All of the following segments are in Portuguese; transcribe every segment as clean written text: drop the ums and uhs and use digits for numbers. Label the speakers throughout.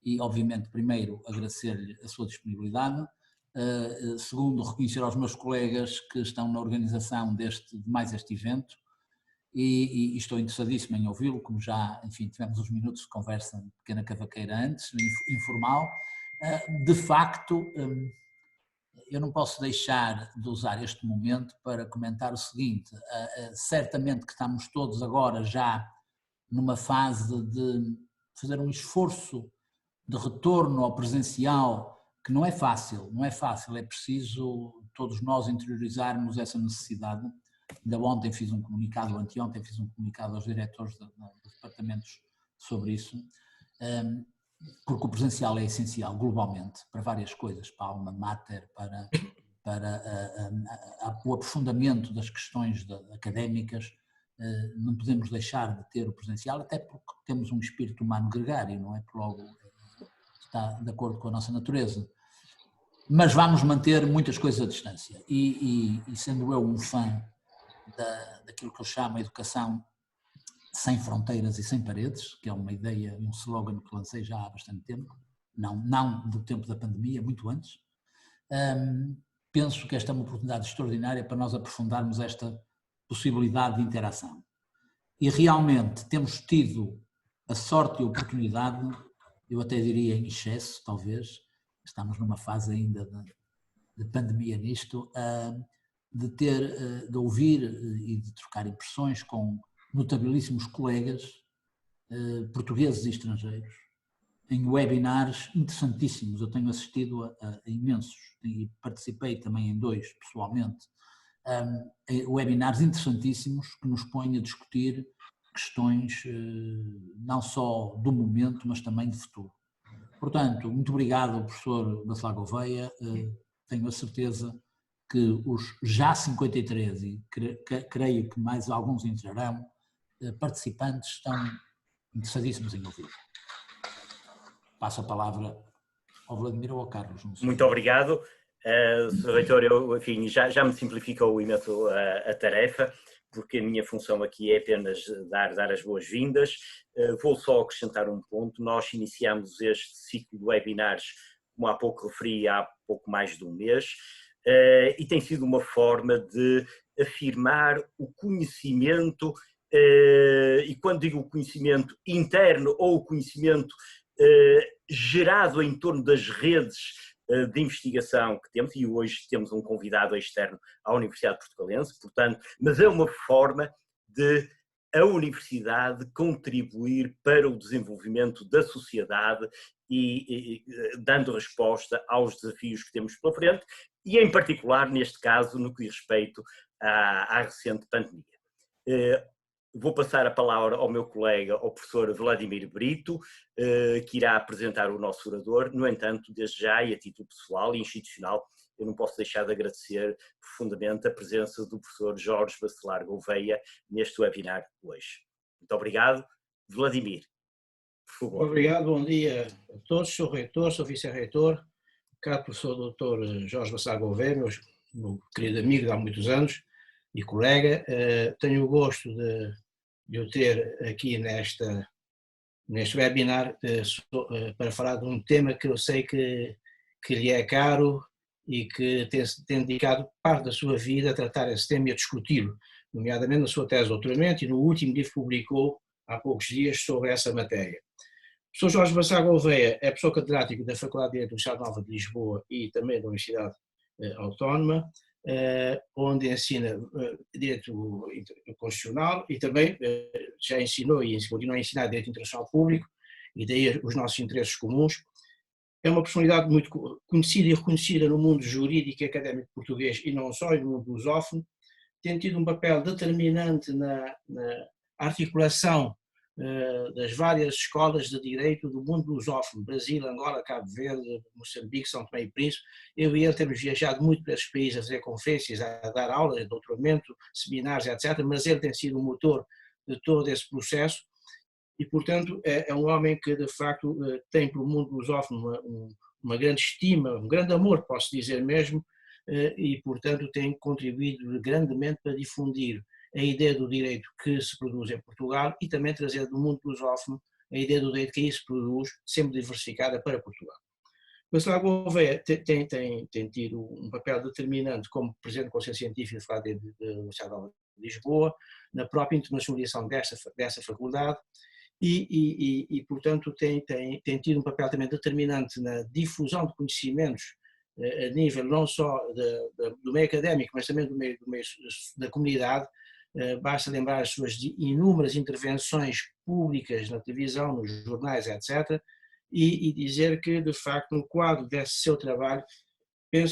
Speaker 1: e, obviamente, primeiro, agradecer-lhe a sua disponibilidade. Segundo, reconhecer aos meus colegas que estão na organização de mais este evento e estou interessadíssimo em ouvi-lo, como já, enfim, tivemos uns minutos de conversa pequena cavaqueira antes, informal. De facto, eu não posso deixar de usar este momento para comentar o seguinte: certamente que estamos todos agora já numa fase de fazer um esforço de retorno ao presencial, que não é fácil, é preciso todos nós interiorizarmos essa necessidade. Ainda ontem fiz um comunicado, anteontem fiz um comunicado aos diretores dos departamentos sobre isso, porque o presencial é essencial globalmente para várias coisas, para a alma mater, para o aprofundamento das questões académicas. Não podemos deixar de ter o presencial, até porque temos um espírito humano gregário, não é? Por logo está de acordo com a nossa natureza. Mas vamos manter muitas coisas à distância. E sendo eu um fã daquilo que eu chamo a educação sem fronteiras e sem paredes, que é uma ideia e um slogan que lancei já há bastante tempo, não do tempo da pandemia, muito antes, penso que esta é uma oportunidade extraordinária para nós aprofundarmos esta possibilidade de interação. E realmente temos tido a sorte e a oportunidade, eu até diria em excesso, talvez, estamos numa fase ainda de pandemia nisto, de ouvir e de trocar impressões com notabilíssimos colegas portugueses e estrangeiros, em webinars interessantíssimos. Eu tenho assistido a imensos e participei também em 2 pessoalmente, webinars interessantíssimos que nos põem a discutir questões não só do momento, mas também de futuro. Portanto, muito obrigado, professor Bacelar Gouveia. Tenho a certeza que os já 53, e creio que mais alguns entrarão, participantes estão interessadíssimos em ouvir. Passo a palavra ao Vladimir ou ao Carlos.
Speaker 2: Muito obrigado. Sr. Reitor, enfim, já me simplificou imenso a tarefa, porque a minha função aqui é apenas dar as boas-vindas. Vou só acrescentar um ponto. Nós iniciamos este ciclo de webinars, como há pouco referi, há pouco mais de um mês, e tem sido uma forma de afirmar o conhecimento, e quando digo o conhecimento interno ou o conhecimento gerado em torno das redes de investigação que temos, e hoje temos um convidado externo à Universidade Portugalense, portanto, mas é uma forma de a Universidade contribuir para o desenvolvimento da sociedade e dando resposta aos desafios que temos pela frente, e em particular, neste caso, no que diz respeito à recente pandemia. Vou passar a palavra ao meu colega, ao professor Vladimir Brito, que irá apresentar o nosso orador. No entanto, desde já e a título pessoal e institucional, eu não posso deixar de agradecer profundamente a presença do professor Jorge Bacelar Gouveia neste webinar hoje. Muito obrigado. Vladimir, por favor.
Speaker 3: Obrigado, bom dia a todos. Sou reitor, sou vice-reitor, caro professor Dr. Jorge Bacelar Gouveia, meu querido amigo de há muitos anos e colega. Tenho o gosto de o ter aqui neste webinar para falar de um tema que eu sei que lhe é caro e que tem dedicado parte da sua vida a tratar esse tema e a discuti-lo, nomeadamente na sua tese de doutoramento e no último livro que publicou há poucos dias sobre essa matéria. O professor Jorge Bacelar Gouveia é professor catedrático da Faculdade de Direito da Universidade Nova de Lisboa e também da Universidade Autónoma, onde ensina Direito Constitucional e também já ensinou e continua a ensinar Direito Internacional Público, e daí os nossos interesses comuns. É uma personalidade muito conhecida e reconhecida no mundo jurídico e académico português e não só, e no mundo lusófono. Tem tido um papel determinante na articulação das várias escolas de direito do mundo lusófono, Brasil, Angola, Cabo Verde, Moçambique, São Tomé e Príncipe. Eu e ele temos viajado muito para esses países a fazer conferências, a dar aulas, doutoramento, seminários, etc., mas ele tem sido o motor de todo esse processo e, portanto, é um homem que, de facto, tem para o mundo lusófono uma grande estima, um grande amor, posso dizer mesmo, e, portanto, tem contribuído grandemente para difundir a ideia do direito que se produz em Portugal e também trazer do mundo lusófono a ideia do direito que aí se produz, sempre diversificada para Portugal. O Vassago Gouveia tem tido um papel determinante como Presidente do Conselho Científico da Faculdade de Universidade de Lisboa, na própria internacionalização dessa faculdade e portanto, tem tido um papel também determinante na difusão de conhecimentos a nível não só do meio académico, mas também do meio da comunidade. Basta lembrar as suas inúmeras intervenções públicas na televisão, nos jornais, etc., e dizer que, de facto, no quadro desse seu trabalho, tenho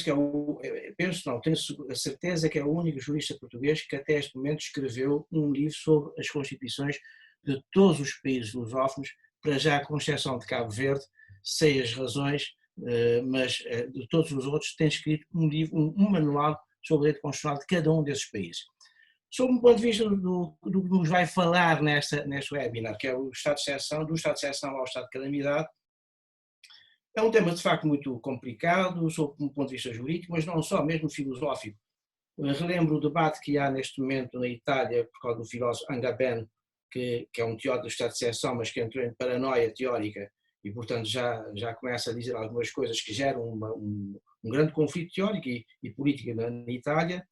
Speaker 3: a certeza que é o único jurista português que até este momento escreveu um livro sobre as constituições de todos os países lusófonos, para já com exceção de Cabo Verde, sei as razões, mas de todos os outros tem escrito um livro, um manual sobre o direito constitucional de cada um desses países. Sob o ponto de vista do que nos vai falar neste webinar, que é o estado de exceção, do estado de exceção ao estado de calamidade, é um tema de facto muito complicado, sob um ponto de vista jurídico, mas não só, mesmo filosófico. Relembro o debate que há neste momento na Itália, por causa do filósofo Agamben, que é um teórico do estado de exceção, mas que entrou em paranoia teórica e, portanto, já começa a dizer algumas coisas que geram um grande conflito teórico e político na Itália.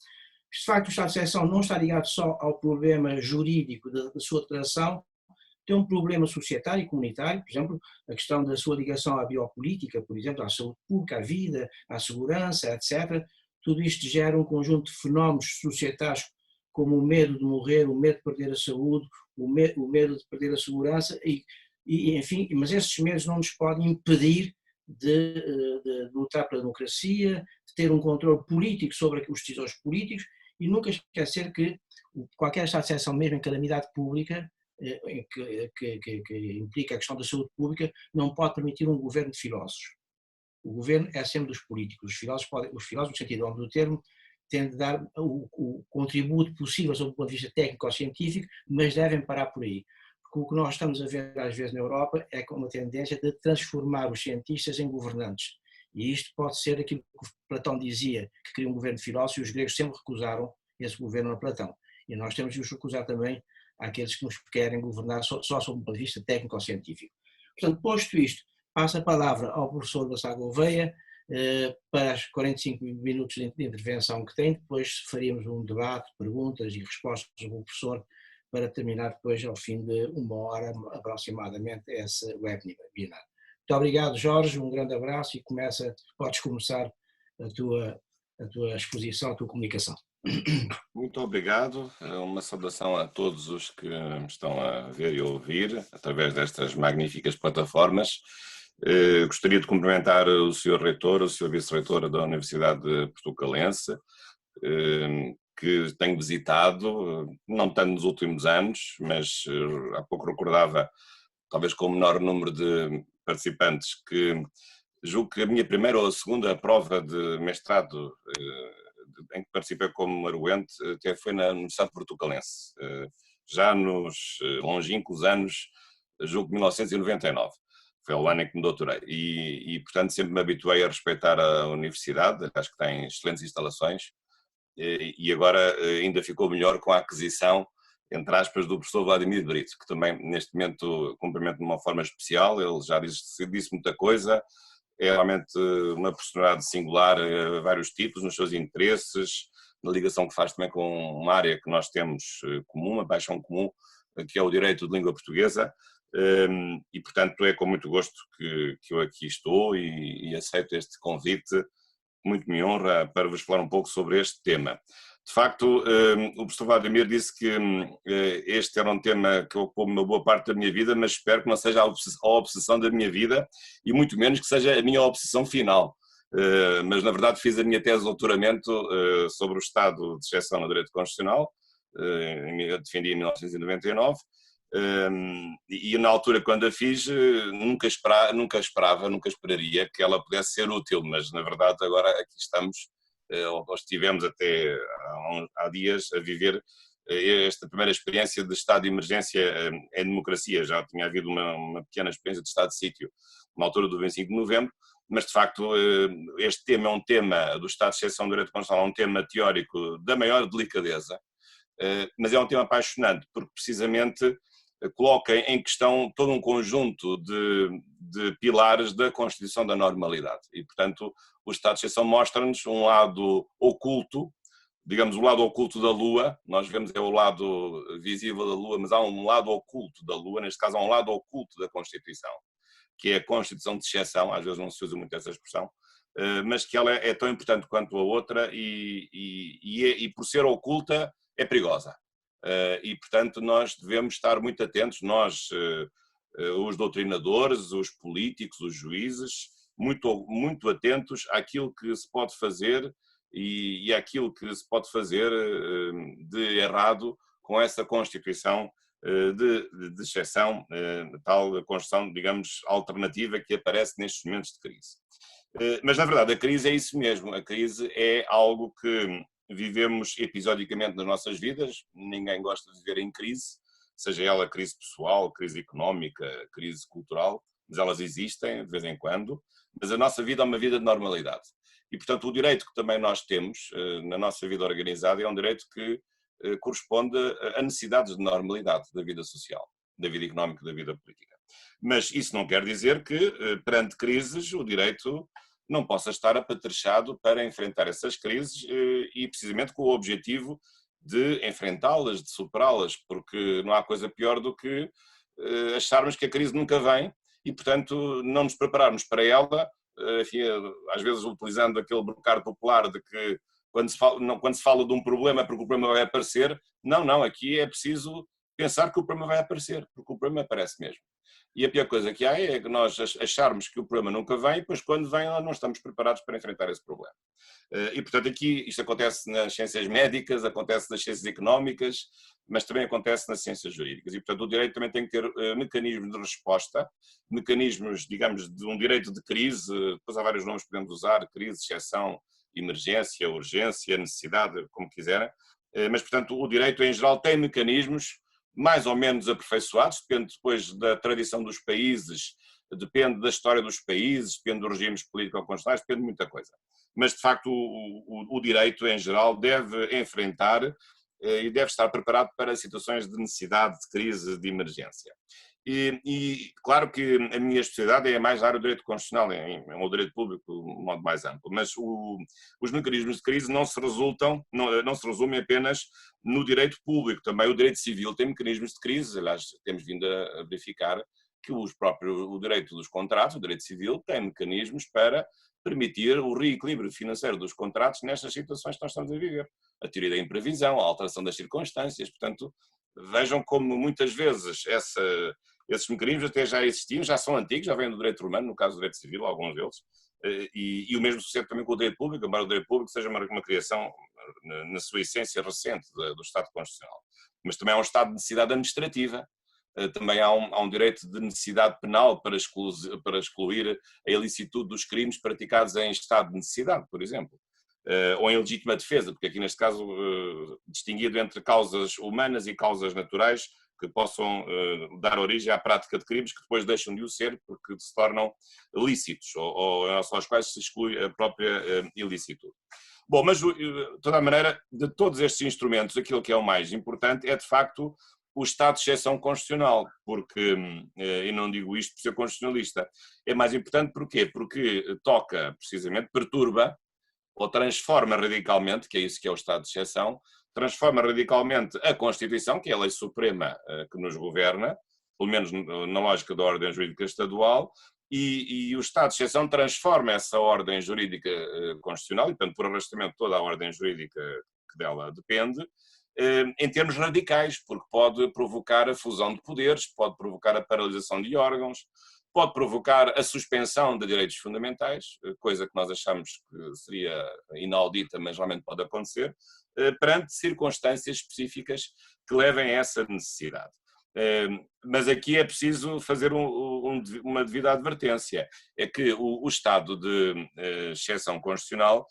Speaker 3: De facto, o estado de exceção não está ligado só ao problema jurídico da sua declaração, tem um problema societário e comunitário, por exemplo, a questão da sua ligação à biopolítica, por exemplo, à saúde pública, à vida, à segurança, etc. Tudo isto gera um conjunto de fenómenos societários como o medo de morrer, o medo de perder a saúde, o medo de perder a segurança, enfim, mas esses medos não nos podem impedir de lutar pela democracia, de ter um controle político sobre os decisores políticos e nunca esquecer que qualquer estado de exceção, mesmo em calamidade pública, que implica a questão da saúde pública, não pode permitir um governo de filósofos. O governo é sempre dos políticos. Os filósofos no sentido amplo do termo, têm de dar o contributo possível sob o ponto de vista técnico ou científico, mas devem parar por aí. Porque o que nós estamos a ver às vezes na Europa é uma tendência de transformar os cientistas em governantes. E isto pode ser aquilo que Platão dizia, que queria um governo de filósofos, e os gregos sempre recusaram esse governo a Platão. E nós temos de os recusar também àqueles que nos querem governar só sob um ponto de vista técnico ou científico. Portanto, posto isto, passo a palavra ao professor Vassago Gouveia para os 45 minutos de intervenção que tem, depois faríamos um debate, perguntas e respostas do professor para terminar depois ao fim de 1 hora aproximadamente esse webinar. Muito obrigado, Jorge, um grande abraço e podes começar a tua exposição, a tua comunicação.
Speaker 4: Muito obrigado, uma saudação a todos os que me estão a ver e a ouvir através destas magníficas plataformas. Gostaria de cumprimentar o Sr. Reitor, o Sr. Vice-Reitor da Universidade Portucalense, que tenho visitado, não tanto nos últimos anos, mas há pouco recordava, talvez com o menor número de participantes, que julgo que a minha primeira ou a segunda prova de mestrado em que participei como arguente até foi na Universidade Portucalense, já nos longínquos anos, julgo que 1999. Foi o ano em que me doutorei e, portanto, sempre me habituei a respeitar a universidade, acho que tem excelentes instalações e agora ainda ficou melhor com a aquisição, entre aspas, do professor Vladimir Brito, que também neste momento cumprimento de uma forma especial, ele já disse muita coisa, é realmente uma personalidade singular a vários tipos, nos seus interesses, na ligação que faz também com uma área que nós temos comum, uma paixão comum, que é o direito de língua portuguesa, e portanto é com muito gosto que eu aqui estou e aceito este convite, muito me honra, para vos falar um pouco sobre este tema. De facto, o professor Vladimir disse que este era um tema que ocupou uma boa parte da minha vida, mas espero que não seja a obsessão da minha vida e muito menos que seja a minha obsessão final. Mas, na verdade, fiz a minha tese de doutoramento sobre o estado de exceção no direito constitucional, eu defendi em 1999, e na altura, quando a fiz, nunca esperaria que ela pudesse ser útil, mas, na verdade, agora aqui estamos, ou estivemos até há dias a viver esta primeira experiência de estado de emergência em democracia. Já tinha havido uma pequena experiência de estado de sítio na altura do 25 de novembro, mas de facto este tema é um tema do estado de exceção do direito constitucional, é um tema teórico da maior delicadeza, mas é um tema apaixonante porque precisamente coloca em questão todo um conjunto de pilares da constituição da normalidade. E, portanto, o estado de exceção mostra-nos um lado oculto, digamos, o lado oculto da Lua. Nós vemos o lado visível da Lua, mas há um lado oculto da Lua, neste caso há um lado oculto da Constituição, que é a Constituição de exceção, às vezes não se usa muito essa expressão, mas que ela é tão importante quanto a outra e por ser oculta é perigosa. E, portanto, nós devemos estar muito atentos, nós, os doutrinadores, os políticos, os juízes, muito atentos àquilo que se pode fazer e àquilo que se pode fazer de errado com essa Constituição de exceção, tal construção, digamos, alternativa que aparece nestes momentos de crise. Mas, na verdade, a crise é isso mesmo. A crise é algo que vivemos episodicamente nas nossas vidas. Ninguém gosta de viver em crise, seja ela crise pessoal, crise económica, crise cultural, mas elas existem de vez em quando. Mas a nossa vida é uma vida de normalidade. E, portanto, o direito que também nós temos na nossa vida organizada é um direito que corresponde a necessidades de normalidade da vida social, da vida económica, da vida política. Mas isso não quer dizer que, perante crises, o direito não possa estar apetrechado para enfrentar essas crises e precisamente com o objetivo de enfrentá-las, de superá-las, porque não há coisa pior do que acharmos que a crise nunca vem e, portanto, não nos prepararmos para ela, enfim, às vezes utilizando aquele brocar popular de que quando se fala de um problema é porque o problema vai aparecer. Não, aqui é preciso pensar que o problema vai aparecer, porque o problema aparece mesmo. E a pior coisa que há é que nós acharmos que o problema nunca vem e depois quando vem nós não estamos preparados para enfrentar esse problema. E portanto aqui isto acontece nas ciências médicas, acontece nas ciências económicas, mas também acontece nas ciências jurídicas. E portanto o direito também tem que ter mecanismos de resposta, mecanismos, digamos, de um direito de crise, depois há vários nomes que podemos usar, crise, exceção, emergência, urgência, necessidade, como quiserem, mas portanto o direito em geral tem mecanismos mais ou menos aperfeiçoados, depende depois da tradição dos países, depende da história dos países, depende dos regimes político-constitucionais, depende de muita coisa. Mas, de facto, o direito, em geral, deve enfrentar e deve estar preparado para situações de necessidade, de crise, de emergência. E claro que a minha especialidade é mais na área do direito constitucional, é o direito público de um modo mais amplo, mas os mecanismos de crise não se resumem apenas no direito público, também o direito civil tem mecanismos de crise. Aliás, temos vindo a verificar que o direito dos contratos, o direito civil, tem mecanismos para permitir o reequilíbrio financeiro dos contratos nestas situações que nós estamos a viver. A teoria da imprevisão, a alteração das circunstâncias, portanto, vejam como muitas vezes esses mecanismos até já existiam, já são antigos, já vêm do direito romano, no caso do direito civil, alguns deles, e o mesmo sucede também com o direito público, embora o direito público seja uma criação, na sua essência recente, do Estado Constitucional. Mas também há um estado de necessidade administrativa, também há um direito de necessidade penal para excluir a ilicitude dos crimes praticados em estado de necessidade, por exemplo. Ou em legítima defesa, porque aqui neste caso distinguido entre causas humanas e causas naturais que possam dar origem à prática de crimes que depois deixam de o ser porque se tornam lícitos ou aos quais se exclui a própria ilicitude. Bom, mas de toda a maneira, de todos estes instrumentos, aquilo que é o mais importante é de facto o estado de exceção constitucional, porque, e não digo isto por ser constitucionalista, é mais importante porquê? Porque toca, precisamente, perturba ou transforma radicalmente, que é isso que é o estado de exceção, transforma radicalmente a Constituição, que é a lei suprema que nos governa, pelo menos na lógica da ordem jurídica estadual, e o estado de exceção transforma essa ordem jurídica constitucional, e portanto por arrastamento toda a ordem jurídica que dela depende, em termos radicais, porque pode provocar a fusão de poderes, pode provocar a paralisação de órgãos, pode provocar a suspensão de direitos fundamentais, coisa que nós achamos que seria inaudita, mas realmente pode acontecer, perante circunstâncias específicas que levem a essa necessidade. Mas aqui é preciso fazer uma devida advertência, é que o estado de exceção constitucional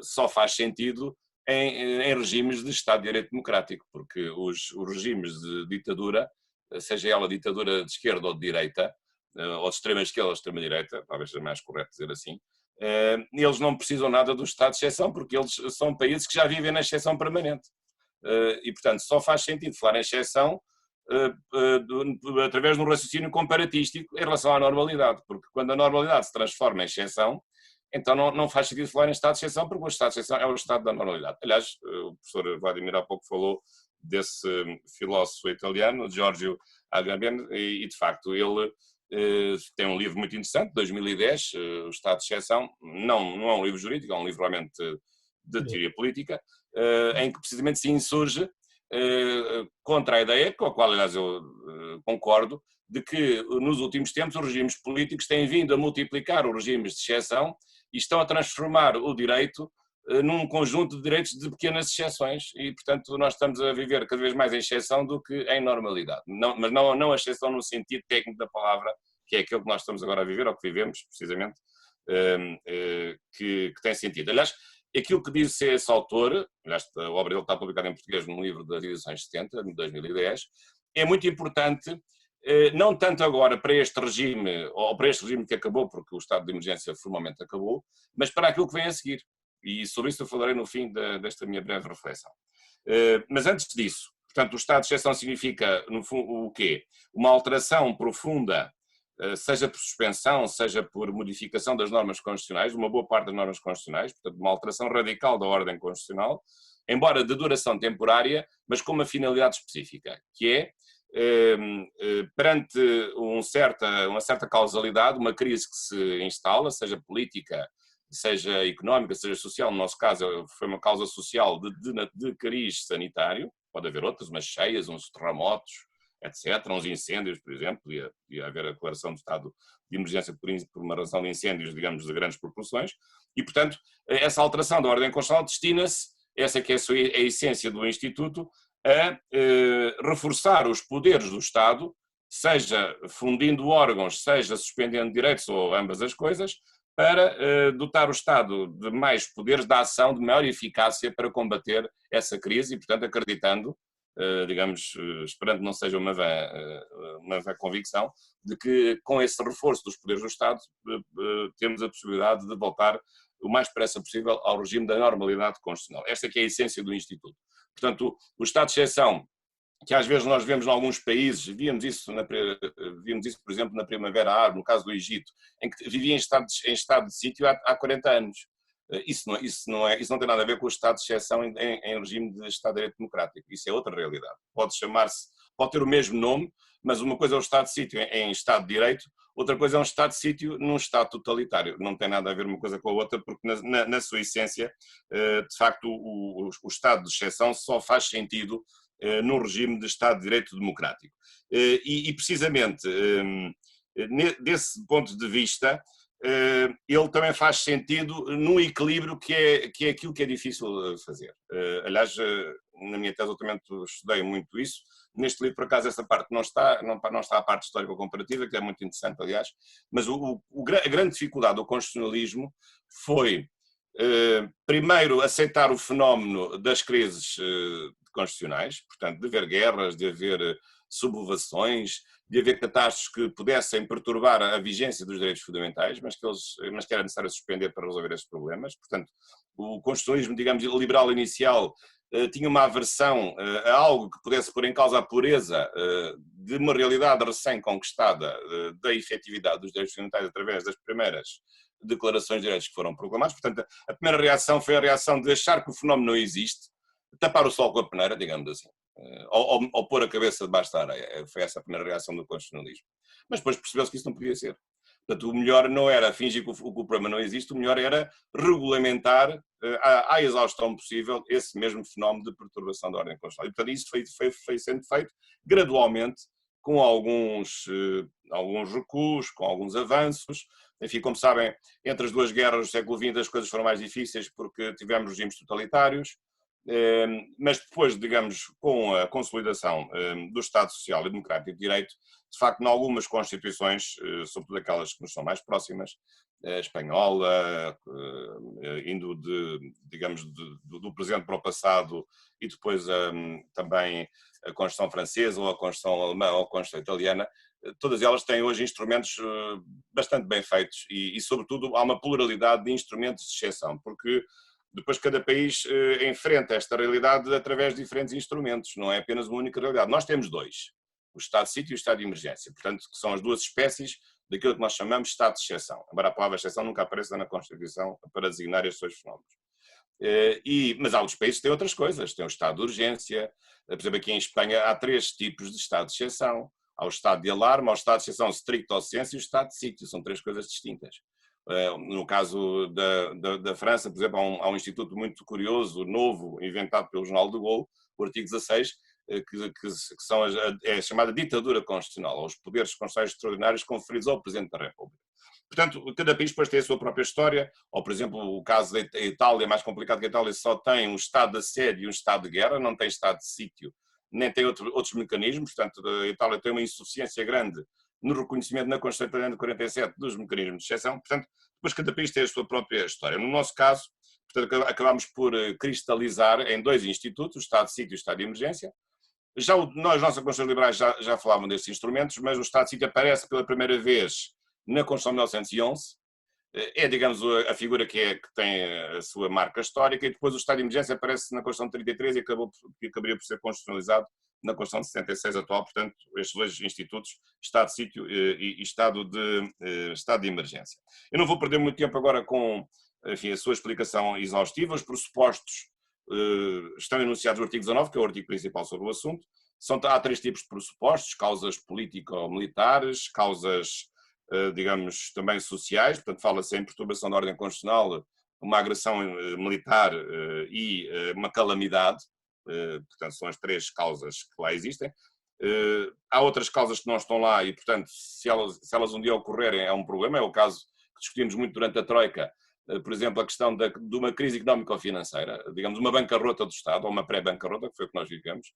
Speaker 4: só faz sentido em regimes de Estado de Direito Democrático, porque os regimes de ditadura, seja ela ditadura de esquerda ou de direita, ou de extrema esquerda ou de extrema direita, talvez seja mais correto dizer assim, eles não precisam nada do estado de exceção, porque eles são países que já vivem na exceção permanente. E, portanto, só faz sentido falar em exceção através de um raciocínio comparatístico em relação à normalidade, porque quando a normalidade se transforma em exceção, então não faz sentido falar em estado de exceção, porque o estado de exceção é o estado da normalidade. Aliás, o professor Vladimir há pouco falou desse filósofo italiano, Giorgio Agamben, e de facto ele tem um livro muito interessante, 2010, O Estado de Exceção, não é um livro jurídico, é um livro realmente de teoria política, em que precisamente se insurge contra a ideia, com a qual aliás eu concordo, de que nos últimos tempos os regimes políticos têm vindo a multiplicar os regimes de exceção e estão a transformar o direito num conjunto de direitos de pequenas exceções e, portanto, nós estamos a viver cada vez mais em exceção do que em normalidade. Mas não a exceção no sentido técnico da palavra, que é aquilo que nós estamos agora a viver, ou que vivemos, precisamente, que tem sentido. Aliás, aquilo que diz esse autor, a obra dele está publicada em português num livro das edições 70, de 2010, é muito importante, não tanto agora para este regime, ou para este regime que acabou, porque o estado de emergência formalmente acabou, mas para aquilo que vem a seguir. E sobre isso eu falarei no fim desta minha breve reflexão. Mas antes disso, portanto, o estado de exceção significa, no fundo, o quê? Uma alteração profunda, seja por suspensão, seja por modificação das normas constitucionais, uma boa parte das normas constitucionais, portanto, uma alteração radical da ordem constitucional, embora de duração temporária, mas com uma finalidade específica, que é, perante uma certa causalidade, uma crise que se instala, seja política, seja económica, seja social, no nosso caso foi uma causa social de cariz sanitário, pode haver outras, umas cheias, uns terremotos, etc., uns incêndios, por exemplo, podia haver a declaração de estado de emergência por uma razão de incêndios, digamos, de grandes proporções, e, portanto, essa alteração da ordem constitucional destina-se, essa que é a essência do Instituto, a reforçar os poderes do Estado, seja fundindo órgãos, seja suspendendo direitos, ou ambas as coisas, para dotar o Estado de mais poderes de ação, de maior eficácia para combater essa crise e, portanto, acreditando, digamos, esperando que não seja uma vã convicção, de que com esse reforço dos poderes do Estado temos a possibilidade de voltar o mais depressa possível ao regime da normalidade constitucional. Esta que é a essência do Instituto. Portanto, o estado de exceção, que às vezes nós vemos em alguns países, vimos isso, por exemplo, na Primavera Árabe, no caso do Egito, em que vivia em estado de sítio há 40 anos. Isso não tem nada a ver com o estado de exceção em regime de Estado de Direito Democrático. Isso é outra realidade. Pode ter o mesmo nome, mas uma coisa é o estado de sítio em Estado de Direito, outra coisa é um estado de sítio num Estado totalitário. Não tem nada a ver uma coisa com a outra, porque na sua essência, de facto, o estado de exceção só faz sentido no regime de Estado de Direito Democrático. E precisamente, desse ponto de vista, ele também faz sentido num equilíbrio que é aquilo que é difícil fazer. Aliás, na minha tese eu também estudei muito isso. Neste livro, por acaso, essa parte não está a parte histórica comparativa, que é muito interessante, aliás, mas a grande dificuldade do constitucionalismo foi, primeiro, aceitar o fenómeno das crises constitucionais, portanto, de haver guerras, de haver sublevações, de haver catástrofes que pudessem perturbar a vigência dos direitos fundamentais, mas que era necessário suspender para resolver esses problemas. Portanto, o constitucionalismo, digamos, liberal inicial tinha uma aversão a algo que pudesse pôr em causa a pureza de uma realidade recém-conquistada da efetividade dos direitos fundamentais através das primeiras declarações de direitos que foram proclamadas. Portanto, a primeira reação foi a reação de achar que o fenómeno não existe, tapar o sol com a peneira, digamos assim, ou pôr a cabeça debaixo da areia. Foi essa a primeira reação do constitucionalismo. Mas depois percebeu-se que isso não podia ser. Portanto, o melhor não era fingir que o problema não existe, o melhor era regulamentar à exaustão possível esse mesmo fenómeno de perturbação da ordem constitucional. E, portanto, isso foi sendo feito gradualmente, com alguns recuos, com alguns avanços. Enfim, como sabem, entre as duas guerras do século XX as coisas foram mais difíceis porque tivemos regimes totalitários, mas depois, digamos, com a consolidação do Estado Social e Democrático de Direito, de facto, em algumas constituições, sobretudo aquelas que nos são mais próximas, a espanhola, indo do presente para o passado, e depois também a Constituição Francesa, ou a Constituição Alemã, ou a Constituição Italiana, todas elas têm hoje instrumentos bastante bem feitos e, sobretudo, há uma pluralidade de instrumentos de exceção, porque depois cada país enfrenta esta realidade através de diferentes instrumentos, não é apenas uma única realidade. Nós temos dois. o estado de sítio e o estado de emergência. Portanto, que são as duas espécies daquilo que nós chamamos de estado de exceção. Embora a palavra exceção nunca apareça na Constituição para designar estes dois fenómenos. Mas alguns países têm outras coisas. Tem o estado de urgência. Por exemplo, aqui em Espanha há 3 tipos de estado de exceção. Há o estado de alarme, há o estado de exceção stricto sensu e o estado de sítio. São 3 coisas distintas. No caso da França, por exemplo, há um instituto muito curioso, novo, inventado pelo Jornal de Gaulle, o artigo 16, que são é chamada ditadura constitucional, os poderes constitucionais extraordinários conferidos ao Presidente da República. Portanto, cada país depois tem a sua própria história, ou por exemplo, o caso da Itália é mais complicado, que a Itália só tem um estado de assédio e um estado de guerra, não tem estado de sítio, nem tem outros mecanismos. Portanto, a Itália tem uma insuficiência grande no reconhecimento na Constituição Italiana de 47 dos mecanismos de exceção. Portanto, depois cada país tem a sua própria história. No nosso caso, portanto, acabamos por cristalizar em 2 institutos, o estado de sítio e o estado de emergência. Nós, nossa Constituição Liberais, já falavam destes instrumentos, mas o estado de sítio aparece pela primeira vez na Constituição de 1911, é, digamos, a figura que tem a sua marca histórica, e depois o estado de emergência aparece na Constituição de 33 e acabaria por ser constitucionalizado na Constituição de 76 atual. Portanto, estes 2 institutos, estado de sítio e estado de emergência. Eu não vou perder muito tempo agora com, enfim, a sua explicação exaustiva. Os pressupostos estão enunciados no artigo 19, que é o artigo principal sobre o assunto. Há 3 tipos de pressupostos: causas político-militares, causas, digamos, também sociais. Portanto, fala-se em perturbação da ordem constitucional, uma agressão militar e uma calamidade. Portanto, são as 3 causas que lá existem. Há outras causas que não estão lá e, portanto, se elas um dia ocorrerem, é um problema. É o caso que discutimos muito durante a Troika, por exemplo, a questão de uma crise económica ou financeira, digamos, uma bancarrota do Estado, ou uma pré-bancarrota, que foi o que nós vivemos.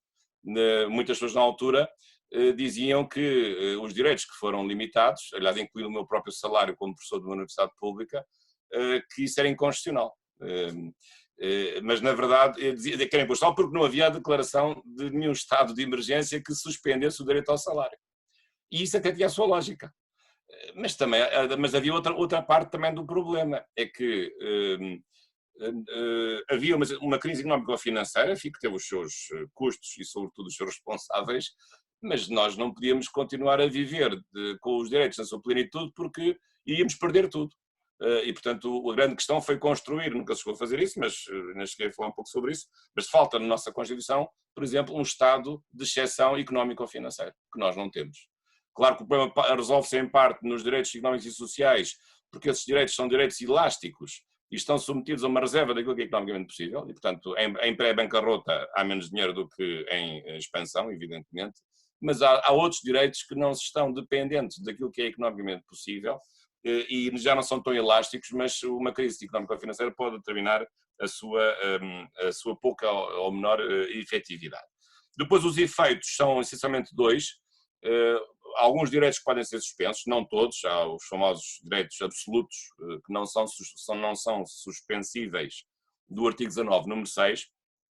Speaker 4: Muitas pessoas na altura diziam que os direitos que foram limitados, aliás, incluindo o meu próprio salário como professor de uma universidade pública, que isso era inconstitucional. Mas, na verdade, dizia que era inconstitucional porque não havia a declaração de nenhum estado de emergência que suspendesse o direito ao salário. E isso até tinha a sua lógica. Mas havia outra parte também do problema, é que havia uma crise económica ou financeira, que teve os seus custos e, sobretudo, os seus responsáveis, mas nós não podíamos continuar a viver com os direitos na sua plenitude porque iríamos perder tudo. E, portanto, a grande questão foi construir, nunca se chegou a fazer isso, mas ainda cheguei a falar um pouco sobre isso, mas falta na nossa Constituição, por exemplo, um estado de exceção económico ou financeiro, que nós não temos. Claro que o problema resolve-se em parte nos direitos económicos e sociais, porque esses direitos são direitos elásticos e estão submetidos a uma reserva daquilo que é economicamente possível, e, portanto, em pré-bancarrota há menos dinheiro do que em expansão, evidentemente, mas há outros direitos que não estão dependentes daquilo que é economicamente possível e já não são tão elásticos, mas uma crise económica ou financeira pode determinar a sua pouca ou menor efetividade. Depois, os efeitos são essencialmente 2. Alguns direitos que podem ser suspensos, não todos. Há os famosos direitos absolutos que não são suspensíveis do artigo 19, número 6.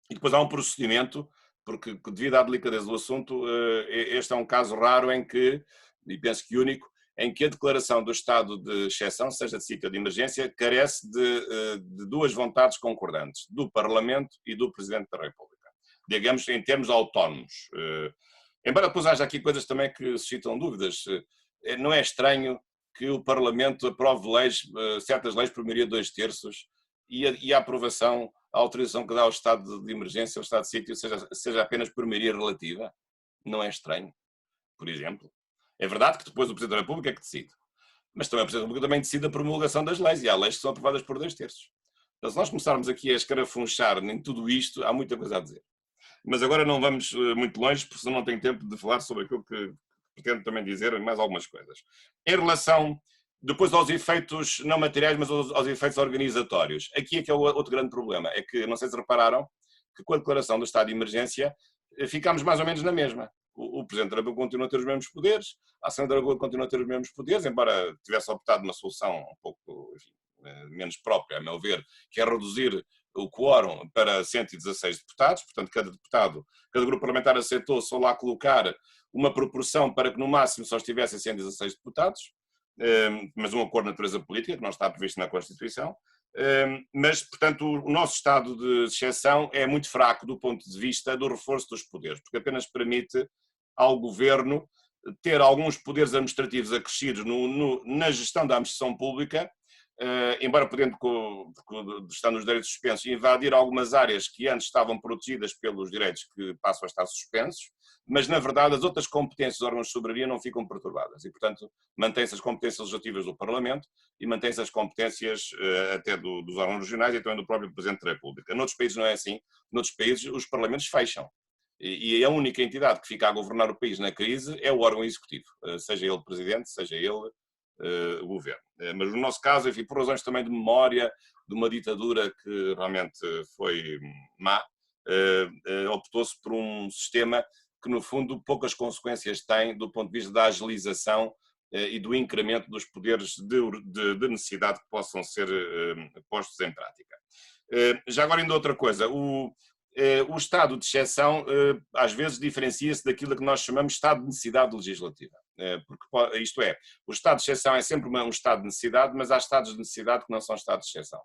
Speaker 4: E depois há um procedimento, porque devido à delicadeza do assunto, este é um caso raro em que, e penso que único, em que a declaração do estado de exceção, seja de sítio ou de emergência, carece de 2 vontades concordantes, do Parlamento e do Presidente da República. Digamos, em termos autónomos. Embora depois haja aqui coisas também que suscitam dúvidas, não é estranho que o Parlamento aprove certas leis por maioria de 2/3 e a aprovação, a autorização que dá ao estado de emergência, ao estado de sítio, seja apenas por maioria relativa. Não é estranho, por exemplo. É verdade que depois o Presidente da República é que decide, mas também o Presidente da República também decide a promulgação das leis, e há leis que são aprovadas por 2/3. Então, se nós começarmos aqui a escarafunchar em tudo isto, há muita coisa a dizer. Mas agora não vamos muito longe, porque senão não tenho tempo de falar sobre aquilo que pretendo também dizer, mais algumas coisas. Em relação, depois, aos efeitos não materiais, mas aos efeitos organizatórios. Aqui é que é o outro grande problema, é que, não sei se repararam, que com a declaração do estado de emergência, ficámos mais ou menos na mesma. O Presidente da República continua a ter os mesmos poderes, a Assembleia da República continua a ter os mesmos poderes, embora tivesse optado uma solução um pouco, enfim, menos própria, a meu ver, que é reduzir o quórum para 116 deputados, portanto cada grupo parlamentar aceitou só lá colocar uma proporção para que no máximo só estivessem 116 deputados, mas um acordo de natureza política que não está previsto na Constituição, mas, portanto, o nosso estado de exceção é muito fraco do ponto de vista do reforço dos poderes, porque apenas permite ao governo ter alguns poderes administrativos acrescidos na gestão da administração pública, embora podendo, estando os direitos suspensos, invadir algumas áreas que antes estavam protegidas pelos direitos que passam a estar suspensos, mas na verdade as outras competências dos órgãos de soberania não ficam perturbadas e, portanto, mantém-se as competências legislativas do Parlamento e mantém-se as competências até dos órgãos regionais e também do próprio Presidente da República. Noutros países não é assim, noutros países os Parlamentos fecham. E a única entidade que fica a governar o país na crise é o órgão executivo, seja ele presidente, seja ele o governo. Mas no nosso caso, enfim, por razões também de memória, de uma ditadura que realmente foi má, optou-se por um sistema que no fundo poucas consequências tem do ponto de vista da agilização e do incremento dos poderes de necessidade que possam ser postos em prática. Já agora ainda outra coisa, o estado de exceção às vezes diferencia-se daquilo que nós chamamos de estado de necessidade legislativa, porque isto é, o estado de exceção é sempre um estado de necessidade, mas há estados de necessidade que não são estados de exceção.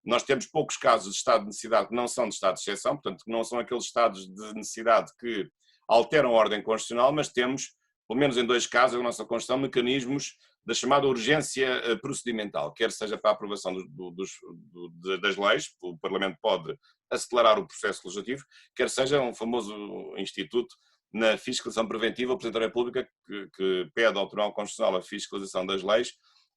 Speaker 4: Nós temos poucos casos de estado de necessidade que não são de estado de exceção, portanto que não são aqueles estados de necessidade que alteram a ordem constitucional, mas temos, pelo menos em 2 casos, na nossa Constituição, mecanismos da chamada urgência procedimental, quer seja para a aprovação das leis, o Parlamento pode acelerar o processo legislativo, quer seja um famoso instituto na fiscalização preventiva, o Presidente da República que pede ao Tribunal Constitucional a fiscalização das leis.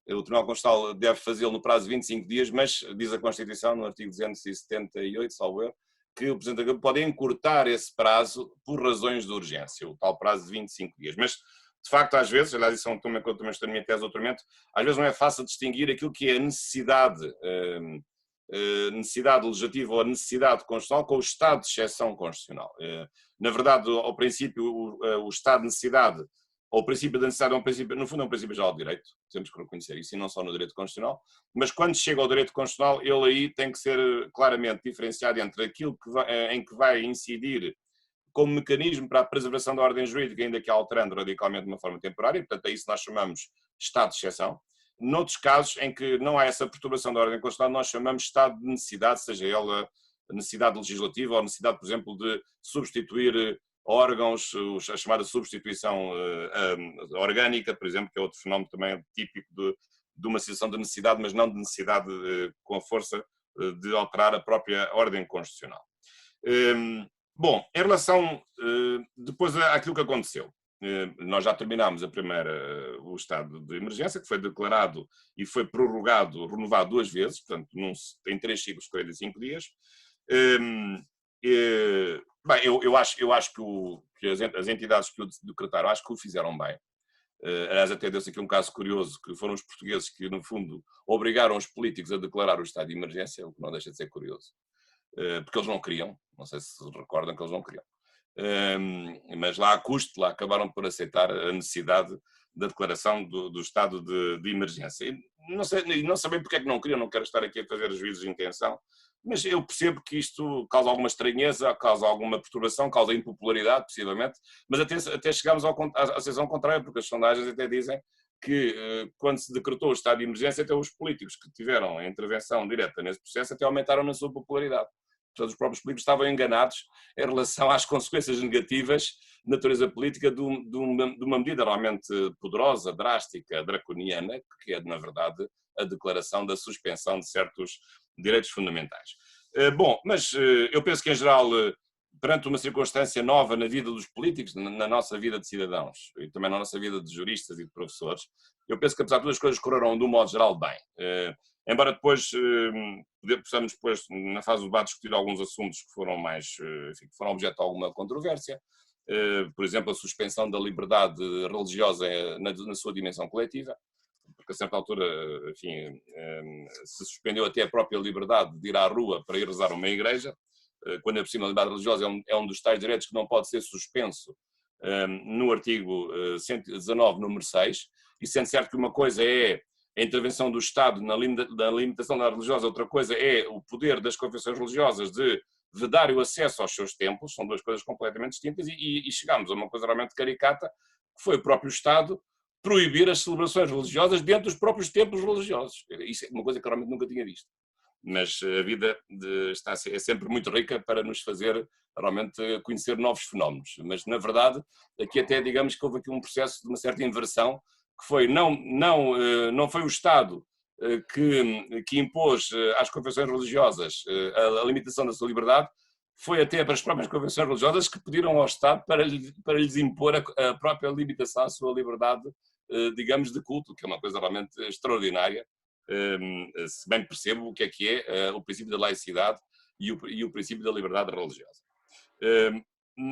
Speaker 4: O Tribunal Constitucional deve fazê-lo no prazo de 25 dias, mas diz a Constituição, no artigo 278, salvo erro, que o Presidente da República pode encurtar esse prazo por razões de urgência, o tal prazo de 25 dias. Mas, de facto, às vezes, aliás, isso é um tema que eu também estou na minha tese de doutoramento, às vezes não é fácil distinguir aquilo que é a necessidade legislativa ou a necessidade constitucional com o estado de exceção constitucional. Na verdade, ao princípio, o estado de necessidade, ou o princípio da necessidade, no fundo é um princípio geral de direito, temos que reconhecer isso, e não só no direito constitucional, mas quando chega ao direito constitucional, ele aí tem que ser claramente diferenciado entre aquilo em que vai incidir como mecanismo para a preservação da ordem jurídica, ainda que alterando radicalmente de uma forma temporária, portanto é isso que nós chamamos estado de exceção. Noutros casos em que não há essa perturbação da ordem constitucional, nós chamamos de estado de necessidade, seja ela necessidade legislativa ou necessidade, por exemplo, de substituir órgãos, a chamada substituição orgânica, por exemplo, que é outro fenómeno também típico de uma situação de necessidade, mas não de necessidade com a força de alterar a própria ordem constitucional. Bom, em relação depois àquilo que aconteceu, nós já terminámos o estado de emergência, que foi declarado e foi prorrogado, renovado 2 vezes, portanto em 3 ciclos de 45 dias. Bem, eu acho que as entidades que o decretaram, acho que o fizeram bem. Aliás, até deu-se aqui um caso curioso, que foram os portugueses que, no fundo, obrigaram os políticos a declarar o estado de emergência, o que não deixa de ser curioso, porque eles não queriam, não sei se recordam que eles não queriam. Mas lá a custo, lá acabaram por aceitar a necessidade da declaração do estado de emergência. E não sabem porque é que não queriam, não quero estar aqui a fazer juízos de intenção, mas eu percebo que isto causa alguma estranheza, causa alguma perturbação, causa impopularidade, possivelmente, mas até chegámos à situação contrária, porque as sondagens até dizem que quando se decretou o estado de emergência, até os políticos que tiveram a intervenção direta nesse processo até aumentaram na sua popularidade. Portanto, os próprios políticos estavam enganados em relação às consequências negativas de natureza política de uma medida realmente poderosa, drástica, draconiana, que é, na verdade, a declaração da suspensão de certos direitos fundamentais. Bom, mas eu penso que, em geral, perante uma circunstância nova na vida dos políticos, na nossa vida de cidadãos e também na nossa vida de juristas e de professores, eu penso que, apesar de todas as coisas, correram, de um modo geral, bem. Embora depois possamos, na fase do debate, discutir alguns assuntos que foram que foram objeto de alguma controvérsia, por exemplo, a suspensão da liberdade religiosa na sua dimensão coletiva, porque a certa altura, enfim, se suspendeu até a própria liberdade de ir à rua para ir rezar a uma igreja, quando é possível a liberdade religiosa é um dos tais direitos que não pode ser suspenso no artigo 119, número 6, e sendo certo que uma coisa é a intervenção do Estado na limitação da religiosa, outra coisa é o poder das confissões religiosas de vedar o acesso aos seus templos, são 2 coisas completamente distintas, e chegámos a uma coisa realmente caricata, que foi o próprio Estado proibir as celebrações religiosas dentro dos próprios templos religiosos. Isso é uma coisa que realmente nunca tinha visto. Mas a vida é sempre muito rica para nos fazer realmente conhecer novos fenómenos. Mas, na verdade, aqui até digamos que houve aqui um processo de uma certa inversão, que foi, não foi o Estado que impôs às confissões religiosas a limitação da sua liberdade, foi até para as próprias confissões religiosas que pediram ao Estado para lhes impor a própria limitação à sua liberdade, digamos, de culto, que é uma coisa realmente extraordinária, se bem percebo o que é o princípio da laicidade e o princípio da liberdade religiosa.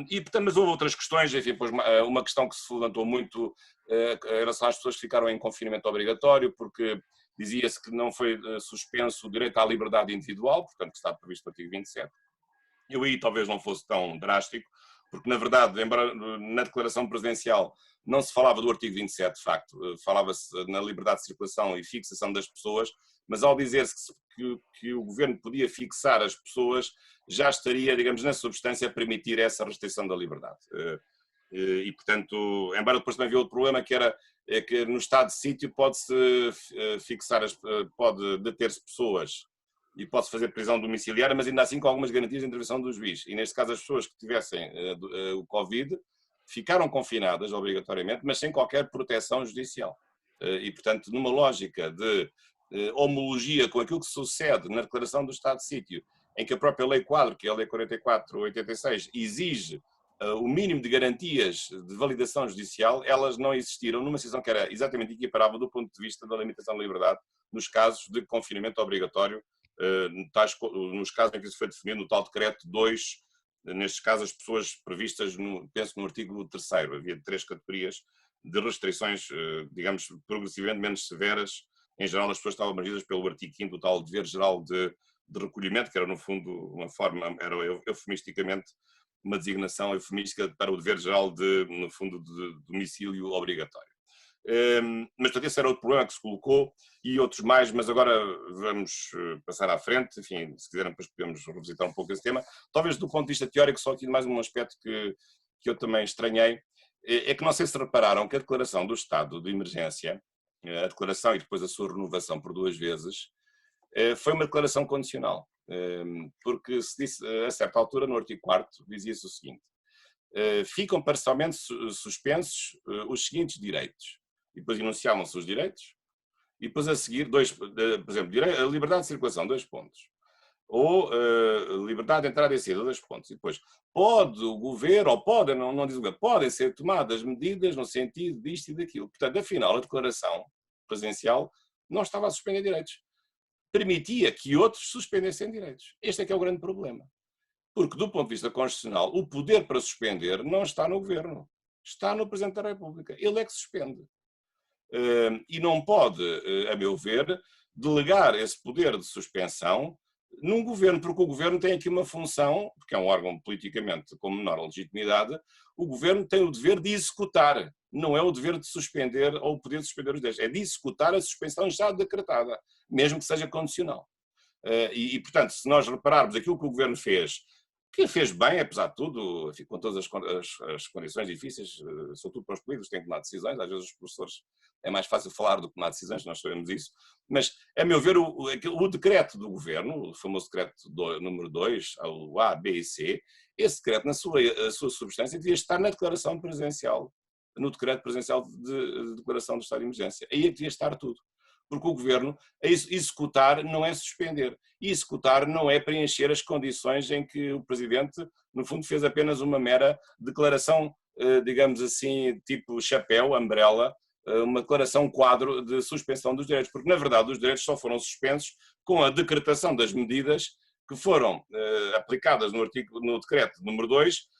Speaker 4: E, portanto, mas houve outras questões, enfim, pois, uma questão que se levantou muito em relação às pessoas que ficaram em confinamento obrigatório, porque dizia-se que não foi suspenso o direito à liberdade individual, portanto, que está previsto no artigo 27. Eu aí talvez não fosse tão drástico, porque, na verdade, embora na declaração presidencial não se falava do artigo 27, de facto, falava-se na liberdade de circulação e fixação das pessoas, mas ao dizer-se que o governo podia fixar as pessoas, já estaria, digamos, na substância a permitir essa restrição da liberdade. E, portanto, embora depois também havia outro problema, que era que no estado de sítio pode-se fixar, pode deter-se pessoas e pode-se fazer prisão domiciliária, mas ainda assim com algumas garantias de intervenção do juiz. E neste caso as pessoas que tivessem o Covid ficaram confinadas obrigatoriamente, mas sem qualquer proteção judicial. E, portanto, numa lógica de homologia com aquilo que sucede na declaração do estado de sítio, em que a própria lei quadro, que é a lei 44/86, exige o mínimo de garantias de validação judicial, elas não existiram numa situação que era exatamente equiparável do ponto de vista da limitação da liberdade nos casos de confinamento obrigatório, nos casos em que isso foi definido no tal decreto 2, nestes casos as pessoas previstas, penso no artigo 3º, havia 3 categorias de restrições, digamos, progressivamente menos severas. Em geral, as pessoas estavam abrangidas pelo artigo 5º, o tal dever geral de recolhimento, que era no fundo uma forma, era eufemisticamente uma designação eufemística para o dever geral no fundo, de domicílio obrigatório. Mas, portanto, esse era outro problema que se colocou e outros mais, mas agora vamos passar à frente. Enfim, se quiserem, depois podemos revisitar um pouco esse tema. Talvez do ponto de vista teórico, só aqui mais um aspecto que eu também estranhei, é que não sei se repararam que a declaração do estado de emergência, a declaração e depois a sua renovação por 2 vezes, foi uma declaração condicional, porque se disse, a certa altura, no artigo 4º, dizia-se o seguinte: ficam parcialmente suspensos os seguintes direitos. E depois enunciavam-se os direitos, e depois a seguir, por exemplo, a liberdade de circulação, 2 pontos. Ou liberdade de entrada e saída, 2 pontos. E depois, pode o governo, ou pode, não diz o governo, podem ser tomadas medidas no sentido disto e daquilo. Portanto, afinal, a declaração presidencial não estava a suspender direitos. Permitia que outros suspendessem direitos. Este é que é o grande problema. Porque, do ponto de vista constitucional, o poder para suspender não está no governo. Está no Presidente da República. Ele é que suspende. E não pode, a meu ver, delegar esse poder de suspensão num governo, porque o governo tem aqui uma função, porque é um órgão politicamente com menor legitimidade, o governo tem o dever de executar, não é o dever de suspender ou o poder de suspender os direitos, é de executar a suspensão já decretada, mesmo que seja condicional. E, portanto, se nós repararmos aquilo que o governo fez, que fez bem, apesar de tudo, enfim, com todas as condições difíceis, sobretudo para os políticos, têm que tomar decisões, às vezes os professores é mais fácil falar do que tomar decisões, nós sabemos isso, mas, a meu ver, o decreto do governo, o famoso decreto número 2, o A, B e C, esse decreto, na sua substância, devia estar na declaração presidencial, no decreto presidencial de declaração do estado de emergência. Aí é que devia estar tudo. Porque o governo, executar não é suspender. E executar não é preencher as condições em que o presidente, no fundo, fez apenas uma mera declaração, digamos assim, tipo chapéu, umbrella, uma declaração quadro de suspensão dos direitos. Porque, na verdade, os direitos só foram suspensos com a decretação das medidas que foram aplicadas no decreto número 2,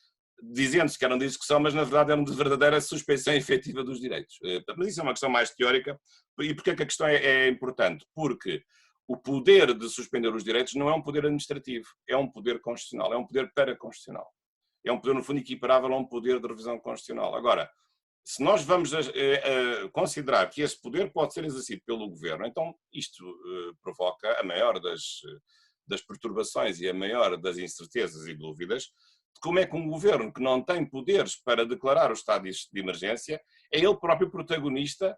Speaker 4: dizendo-se que eram de execução, mas na verdade eram de verdadeira suspensão efetiva dos direitos. Mas isso é uma questão mais teórica. E porquê é que a questão é importante? Porque o poder de suspender os direitos não é um poder administrativo, é um poder constitucional, é um poder paraconstitucional. É um poder, no fundo, equiparável a um poder de revisão constitucional. Agora, se nós vamos considerar que esse poder pode ser exercido pelo governo, então isto provoca a maior das perturbações e a maior das incertezas e dúvidas de como é que um governo que não tem poderes para declarar o estado de emergência é ele próprio protagonista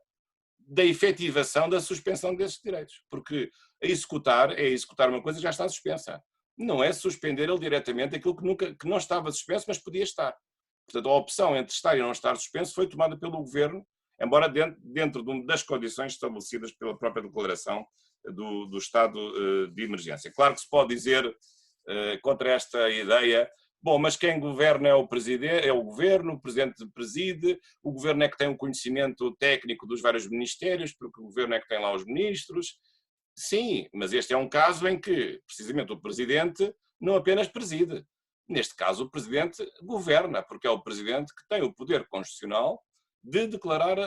Speaker 4: da efetivação da suspensão desses direitos. Porque executar uma coisa que já está suspensa. não é suspender ele diretamente aquilo que não estava suspenso, mas podia estar. Portanto, a opção entre estar e não estar suspenso foi tomada pelo Governo, embora dentro das condições estabelecidas pela própria declaração do estado de emergência. Claro que se pode dizer contra esta ideia, bom, mas quem governa é o Presidente, é o Governo, o Presidente preside, o Governo é que tem um conhecimento técnico dos vários ministérios, porque o Governo é que tem lá os ministros. Sim, mas este é um caso em que, precisamente, o Presidente não apenas preside. Neste caso, o Presidente governa, porque é o Presidente que tem o poder constitucional de declarar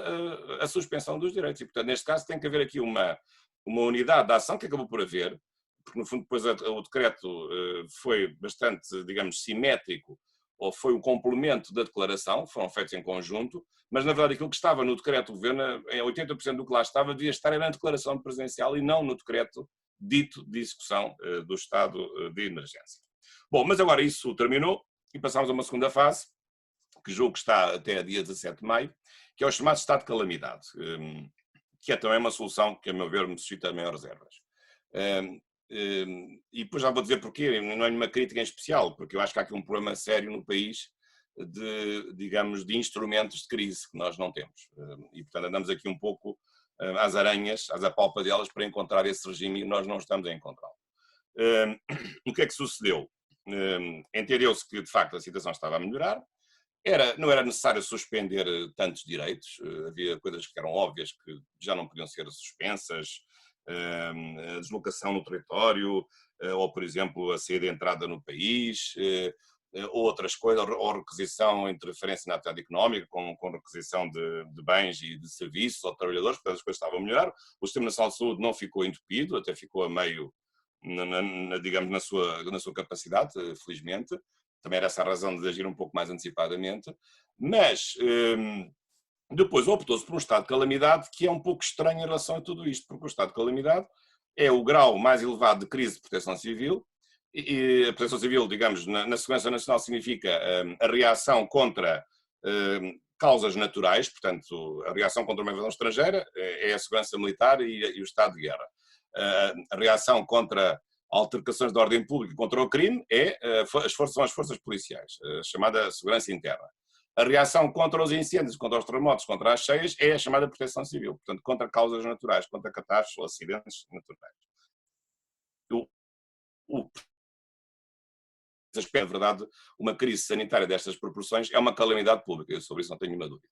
Speaker 4: a suspensão dos direitos. E, portanto, neste caso tem que haver aqui uma unidade de ação que acabou por haver, porque, no fundo, depois o decreto foi bastante, digamos, simétrico, ou foi um complemento da declaração, foram feitos em conjunto, mas, na verdade, aquilo que estava no decreto do Governo, 80% do que lá estava, devia estar na declaração presidencial e não no decreto dito de execução do estado de emergência. Bom, mas agora isso terminou e passamos a uma segunda fase, que julgo que está até dia 17 de maio, que é o chamado estado de calamidade, que é também uma solução que, a meu ver, me suscita maiores reservas. E depois já vou dizer porquê, não é nenhuma crítica em especial, porque eu acho que há aqui um problema sério no país digamos, de instrumentos de crise que nós não temos. E, portanto, andamos aqui um pouco às aranhas, às apalpadelas, para encontrar esse regime e nós não estamos a encontrá-lo. O que é que sucedeu? Entendeu-se que, de facto, a situação estava a melhorar. Não era necessário suspender tantos direitos, havia coisas que eram óbvias que já não podiam ser suspensas, a deslocação no território, ou, por exemplo, a saída e entrada no país, ou outras coisas, ou requisição, interferência na atividade económica, com requisição de bens e de serviços ao trabalhadores, portanto as coisas estavam a melhorar. O Sistema Nacional de Saúde não ficou entupido, até ficou a meio, digamos, na sua capacidade, felizmente. Também era essa a razão de agir um pouco mais antecipadamente. Mas depois optou-se por um estado de calamidade que é um pouco estranho em relação a tudo isto, porque o estado de calamidade é o grau mais elevado de crise de proteção civil, e a proteção civil, digamos, na segurança nacional significa a reação contra causas naturais, portanto, a reação contra uma invasão estrangeira é a segurança militar e o estado de guerra. A reação contra altercações de ordem pública contra o crime são as forças policiais, a chamada segurança interna. A reação contra os incêndios, contra os terremotos, contra as cheias, é a chamada proteção civil, portanto, contra causas naturais, contra catástrofes ou acidentes naturais. Na verdade, uma crise sanitária destas proporções é uma calamidade pública, eu sobre isso não tenho nenhuma dúvida.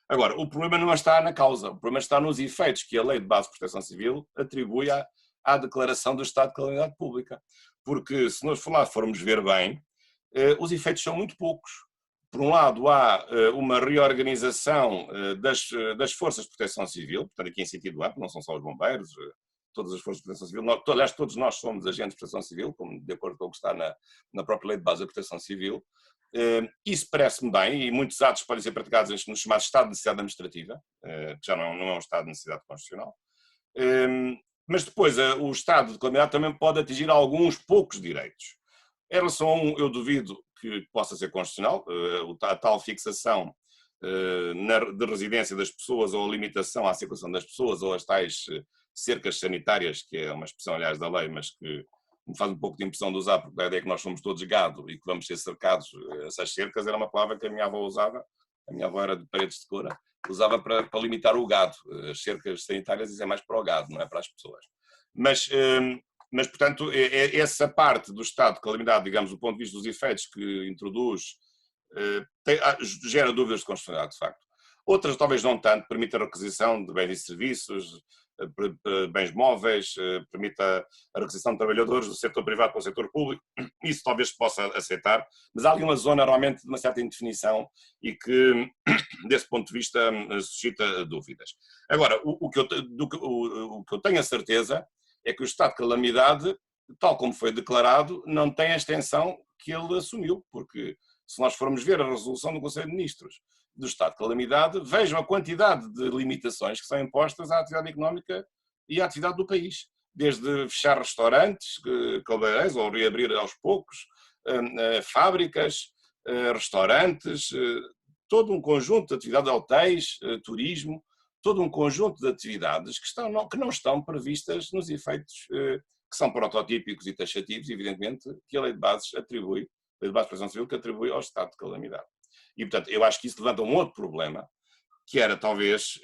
Speaker 4: Agora, o problema não está na causa, o problema está nos efeitos que a Lei de Base de Proteção Civil atribui à declaração do estado de calamidade pública. Porque, se nós formos ver bem, os efeitos são muito poucos. Por um lado, há uma reorganização das forças de proteção civil, portanto, aqui em sentido amplo, não são só os bombeiros, todas as forças de proteção civil, aliás, todos nós somos agentes de proteção civil, como de acordo com o que está na própria Lei de Base da Proteção Civil. Isso parece-me bem, e muitos atos podem ser praticados no chamado estado de necessidade administrativa, que já não é um estado de necessidade constitucional. Mas depois, o estado de calamidade também pode atingir alguns poucos direitos. Em relação a eu duvido que possa ser constitucional, a tal fixação de residência das pessoas ou a limitação à circulação das pessoas ou as tais cercas sanitárias, que é uma expressão, aliás, da lei, mas que me faz um pouco de impressão de usar, porque a ideia é que nós somos todos gado e que vamos ser cercados. Essas cercas era uma palavra que a minha avó usava, a minha avó era de Paredes de Cora, usava para limitar o gado. As cercas sanitárias isso é mais para o gado, não é para as pessoas. Mas portanto, essa parte do estado de calamidade, digamos, do ponto de vista dos efeitos que introduz, gera dúvidas de constitucionalidade, de facto. Outras, talvez não tanto, permite a requisição de bens e serviços, bens móveis, permite a requisição de trabalhadores do setor privado para o setor público, isso talvez se possa aceitar, mas há ali uma zona realmente de uma certa indefinição e que, desse ponto de vista, suscita dúvidas. Agora, o que eu tenho a certeza é que o estado de calamidade, tal como foi declarado, não tem a extensão que ele assumiu, porque se nós formos ver a resolução do Conselho de Ministros do estado de calamidade, vejam a quantidade de limitações que são impostas à atividade económica e à atividade do país, desde fechar restaurantes, cabeleireiros, ou reabrir aos poucos, fábricas, restaurantes, todo um conjunto de atividades, hotéis, turismo, todo um conjunto de atividades que não estão previstas nos efeitos que são prototípicos e taxativos, evidentemente, que a Lei de Bases atribui, a Lei de Bases de Proteção Civil, que atribui ao estado de calamidade. E, portanto, eu acho que isso levanta um outro problema, que era talvez,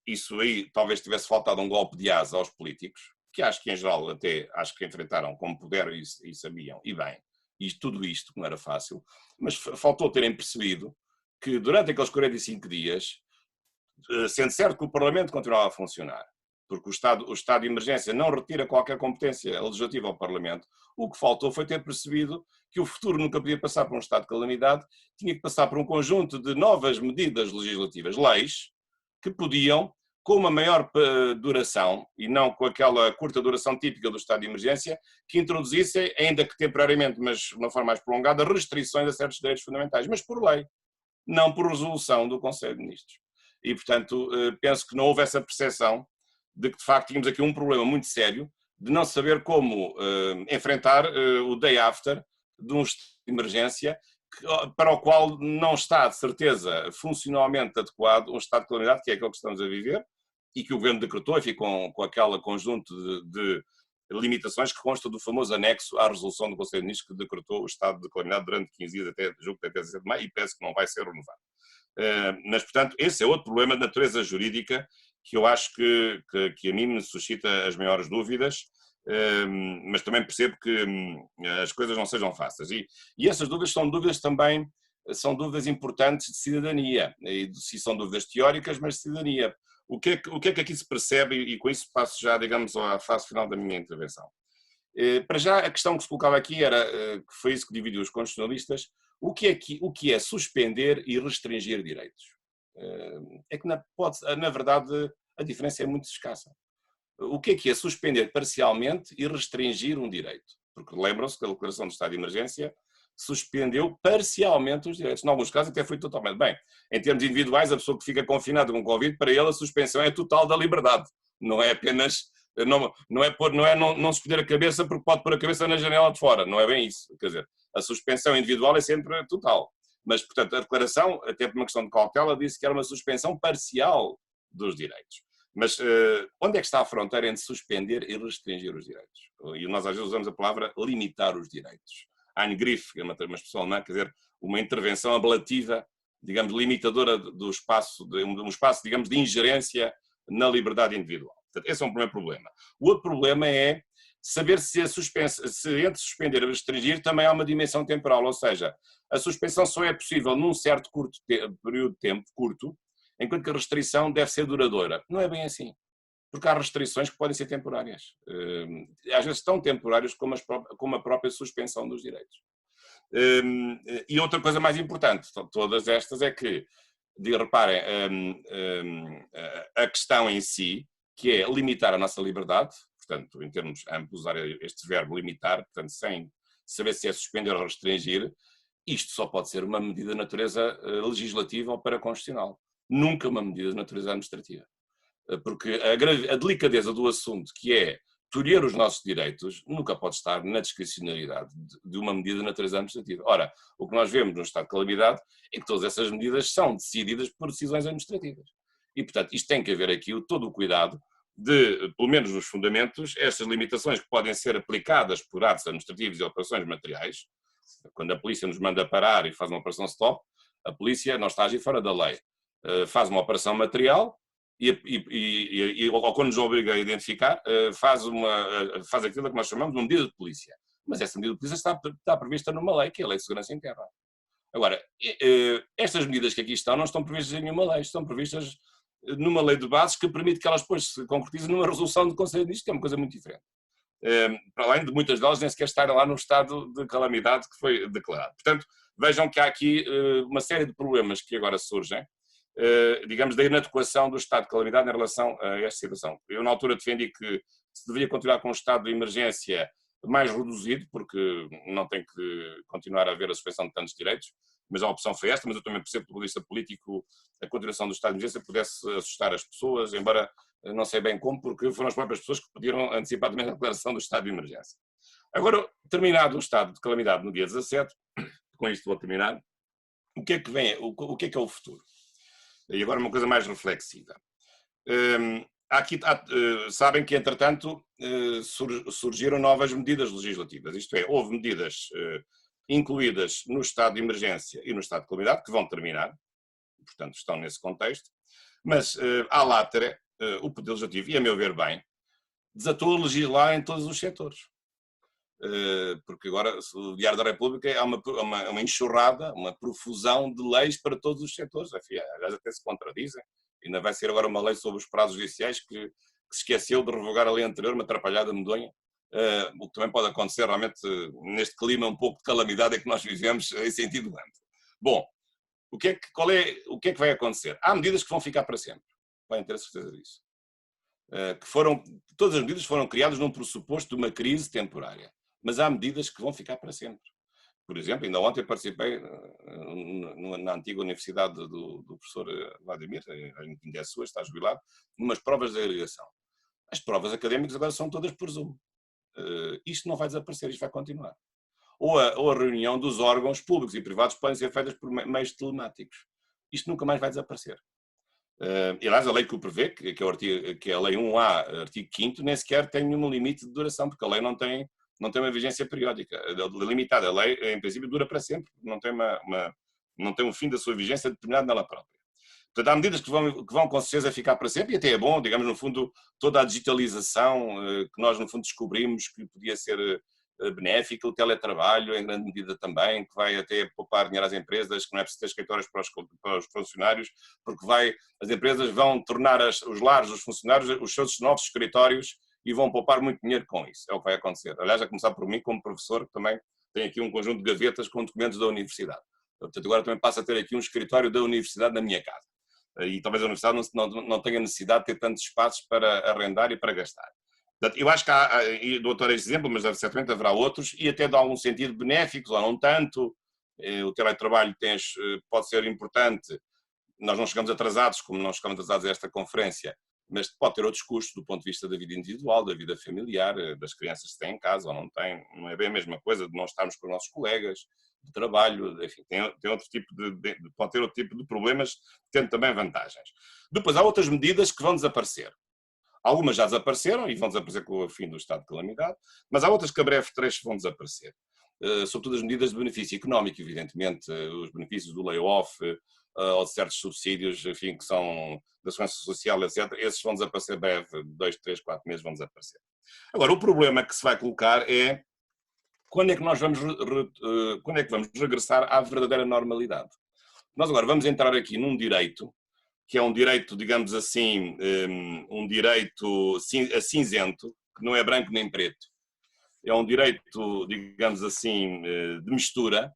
Speaker 4: isso aí talvez tivesse faltado um golpe de asa aos políticos, que acho que em geral até acho que enfrentaram como puderam e sabiam, e bem, tudo isto, que não era fácil, mas faltou terem percebido que durante aqueles 45 dias, sendo certo que o Parlamento continuava a funcionar, porque o estado de emergência não retira qualquer competência legislativa ao Parlamento, o que faltou foi ter percebido que o futuro nunca podia passar por um estado de calamidade, tinha que passar por um conjunto de novas medidas legislativas, leis, que podiam, com uma maior duração, e não com aquela curta duração típica do estado de emergência, que introduzissem, ainda que temporariamente, mas de uma forma mais prolongada, restrições a certos direitos fundamentais, mas por lei, não por resolução do Conselho de Ministros. E, portanto, penso que não houve essa percepção de que, de facto, tínhamos aqui um problema muito sério de não saber como enfrentar o day after de um estado de emergência para o qual não está, de certeza, funcionalmente adequado um estado de calamidade, que é aquele que estamos a viver, e que o Governo decretou, enfim, com aquele conjunto de limitações que consta do famoso anexo à resolução do Conselho de Ministros que decretou o estado de calamidade durante 15 dias, até 17 de maio, e parece que não vai ser renovado. Mas, portanto, esse é outro problema de natureza jurídica que eu acho que a mim me suscita as maiores dúvidas, mas também percebo que as coisas não sejam fáceis. E essas dúvidas são dúvidas também, são dúvidas importantes de cidadania, e se são dúvidas teóricas, mas de cidadania. O que é que aqui se percebe, e com isso passo já, digamos, à fase final da minha intervenção. Para já, a questão que se colocava aqui era, que foi isso que dividiu os constitucionalistas, o que é suspender e restringir direitos? É que, na verdade, a diferença é muito escassa. O que é suspender parcialmente e restringir um direito? Porque lembram-se que a declaração do estado de emergência suspendeu parcialmente os direitos. Em alguns casos até foi totalmente. Bem, em termos individuais, a pessoa que fica confinada com Covid, para ele a suspensão é total da liberdade. Não é apenas, não suspender a cabeça porque pode pôr a cabeça na janela de fora. Não é bem isso. Quer dizer, a suspensão individual é sempre total. Mas, portanto, a declaração, até por uma questão de cautela, disse que era uma suspensão parcial dos direitos. Mas onde é que está a fronteira entre suspender e restringir os direitos? E nós às vezes usamos a palavra limitar os direitos. Eingriff, que é uma expressão alemã, quer dizer, uma intervenção ablativa, digamos, limitadora do espaço, um espaço, digamos, de ingerência na liberdade individual. Portanto, esse é um primeiro problema. O outro problema é saber se entre suspender e restringir também há uma dimensão temporal, ou seja, a suspensão só é possível num certo período de tempo, curto, enquanto que a restrição deve ser duradoura. Não é bem assim, porque há restrições que podem ser temporárias. Às vezes tão temporárias como a própria suspensão dos direitos. E outra coisa mais importante de todas estas é que, reparem, a questão em si, que é limitar a nossa liberdade, portanto, em termos amplos, usar este verbo limitar, portanto, sem saber se é suspender ou restringir, isto só pode ser uma medida de natureza legislativa ou paraconstitucional. Nunca uma medida de natureza administrativa. Porque a delicadeza do assunto, que é tolher os nossos direitos, nunca pode estar na discricionariedade de uma medida de natureza administrativa. Ora, o que nós vemos no estado de calamidade é que todas essas medidas são decididas por decisões administrativas. E, portanto, isto tem que haver aqui todo o cuidado de, pelo menos nos fundamentos, estas limitações que podem ser aplicadas por atos administrativos e operações materiais. Quando a polícia nos manda parar e faz uma operação stop, a polícia não está a agir fora da lei. Faz uma operação material ou quando nos obriga a identificar, faz aquilo que nós chamamos de uma medida de polícia. Mas essa medida de polícia está prevista numa lei, que é a Lei de Segurança Interna. Agora, estas medidas que aqui estão não estão previstas em nenhuma lei, estão previstas numa lei de bases que permite que elas depois se concretizem numa resolução do Conselho de Ministros, que é uma coisa muito diferente. Para além de muitas delas nem sequer estarem lá no estado de calamidade que foi declarado. Portanto, vejam que há aqui uma série de problemas que agora surgem, digamos, da inadequação do estado de calamidade em relação a esta situação. Eu, na altura, defendi que se deveria continuar com um estado de emergência mais reduzido, porque não tem que continuar a haver a suspensão de tantos direitos, mas a opção foi esta, mas eu também percebo que do ponto de vista político a continuação do estado de emergência pudesse assustar as pessoas, embora não sei bem como, porque foram as próprias pessoas que pediram antecipadamente a declaração do estado de emergência. Agora, terminado o estado de calamidade no dia 17, com isto vou terminar, o que é que vem, o que é o futuro? E agora uma coisa mais reflexiva. sabem que, entretanto, surgiram novas medidas legislativas, isto é, houve medidas incluídas no estado de emergência e no estado de calamidade, que vão terminar, portanto estão nesse contexto, mas à látera, o Poder Legislativo, e a meu ver bem, desatou a legislar em todos os setores. Porque agora o Diário da República é uma enxurrada, uma profusão de leis para todos os setores, aliás até se contradizem. Ainda vai ser agora uma lei sobre os prazos judiciais que se esqueceu de revogar a lei anterior, uma atrapalhada medonha. O que também pode acontecer realmente neste clima um pouco de calamidade é que nós vivemos em sentido amplo. Bom, o que é que vai acontecer? Há medidas que vão ficar para sempre, podem ter a certeza disso. Todas as medidas foram criadas num pressuposto de uma crise temporária, mas há medidas que vão ficar para sempre. Por exemplo, ainda ontem participei na antiga universidade do professor Vladimir, ainda é sua, está jubilado, numas provas de agregação. As provas académicas agora são todas por Zoom. Isto não vai desaparecer, isto vai continuar. Ou a reunião dos órgãos públicos e privados podem ser feitas por meios telemáticos. Isto nunca mais vai desaparecer. E, aliás, a lei que o prevê, que é a Lei 1A, artigo 5º, nem sequer tem nenhum limite de duração, porque a lei não tem uma vigência periódica. Limitada, a lei, em princípio, dura para sempre, não tem um fim da sua vigência determinado nela própria. Portanto, há medidas que vão com certeza ficar para sempre, e até é bom, digamos, no fundo, toda a digitalização que nós, no fundo, descobrimos que podia ser benéfica, o teletrabalho, em grande medida também, que vai até poupar dinheiro às empresas, que não é preciso ter escritórios para os funcionários, porque as empresas vão tornar os lares dos funcionários os seus novos escritórios e vão poupar muito dinheiro com isso. É o que vai acontecer. Aliás, a começar por mim, como professor, que também tenho aqui um conjunto de gavetas com documentos da universidade. Portanto, agora também passo a ter aqui um escritório da universidade na minha casa. E talvez a universidade não tenha necessidade de ter tantos espaços para arrendar e para gastar. Portanto, eu acho que e dou este exemplo, mas certamente haverá outros, e até de algum sentido benéficos, ou não tanto. O teletrabalho pode ser importante. Nós não chegamos atrasados, como não chegamos atrasados a esta conferência, mas pode ter outros custos do ponto de vista da vida individual, da vida familiar, das crianças que têm em casa ou não têm. Não é bem a mesma coisa de não estarmos com os nossos colegas de trabalho, enfim, tem outro tipo pode ter outro tipo de problemas, tendo também vantagens. Depois há outras medidas que vão desaparecer. Algumas já desapareceram e vão desaparecer com o fim do estado de calamidade, mas há outras que a breve trecho vão desaparecer. Sobretudo as medidas de benefício económico, evidentemente, os benefícios do layoff ou de certos subsídios, enfim, que são da segurança social, etc. Esses vão desaparecer breve, 2, 3, 4 meses vão desaparecer. Agora, o problema que se vai colocar é quando é que vamos regressar à verdadeira normalidade. Nós agora vamos entrar aqui num direito que é um direito, digamos assim, um direito cinzento, que não é branco nem preto. É um direito, digamos assim, de mistura,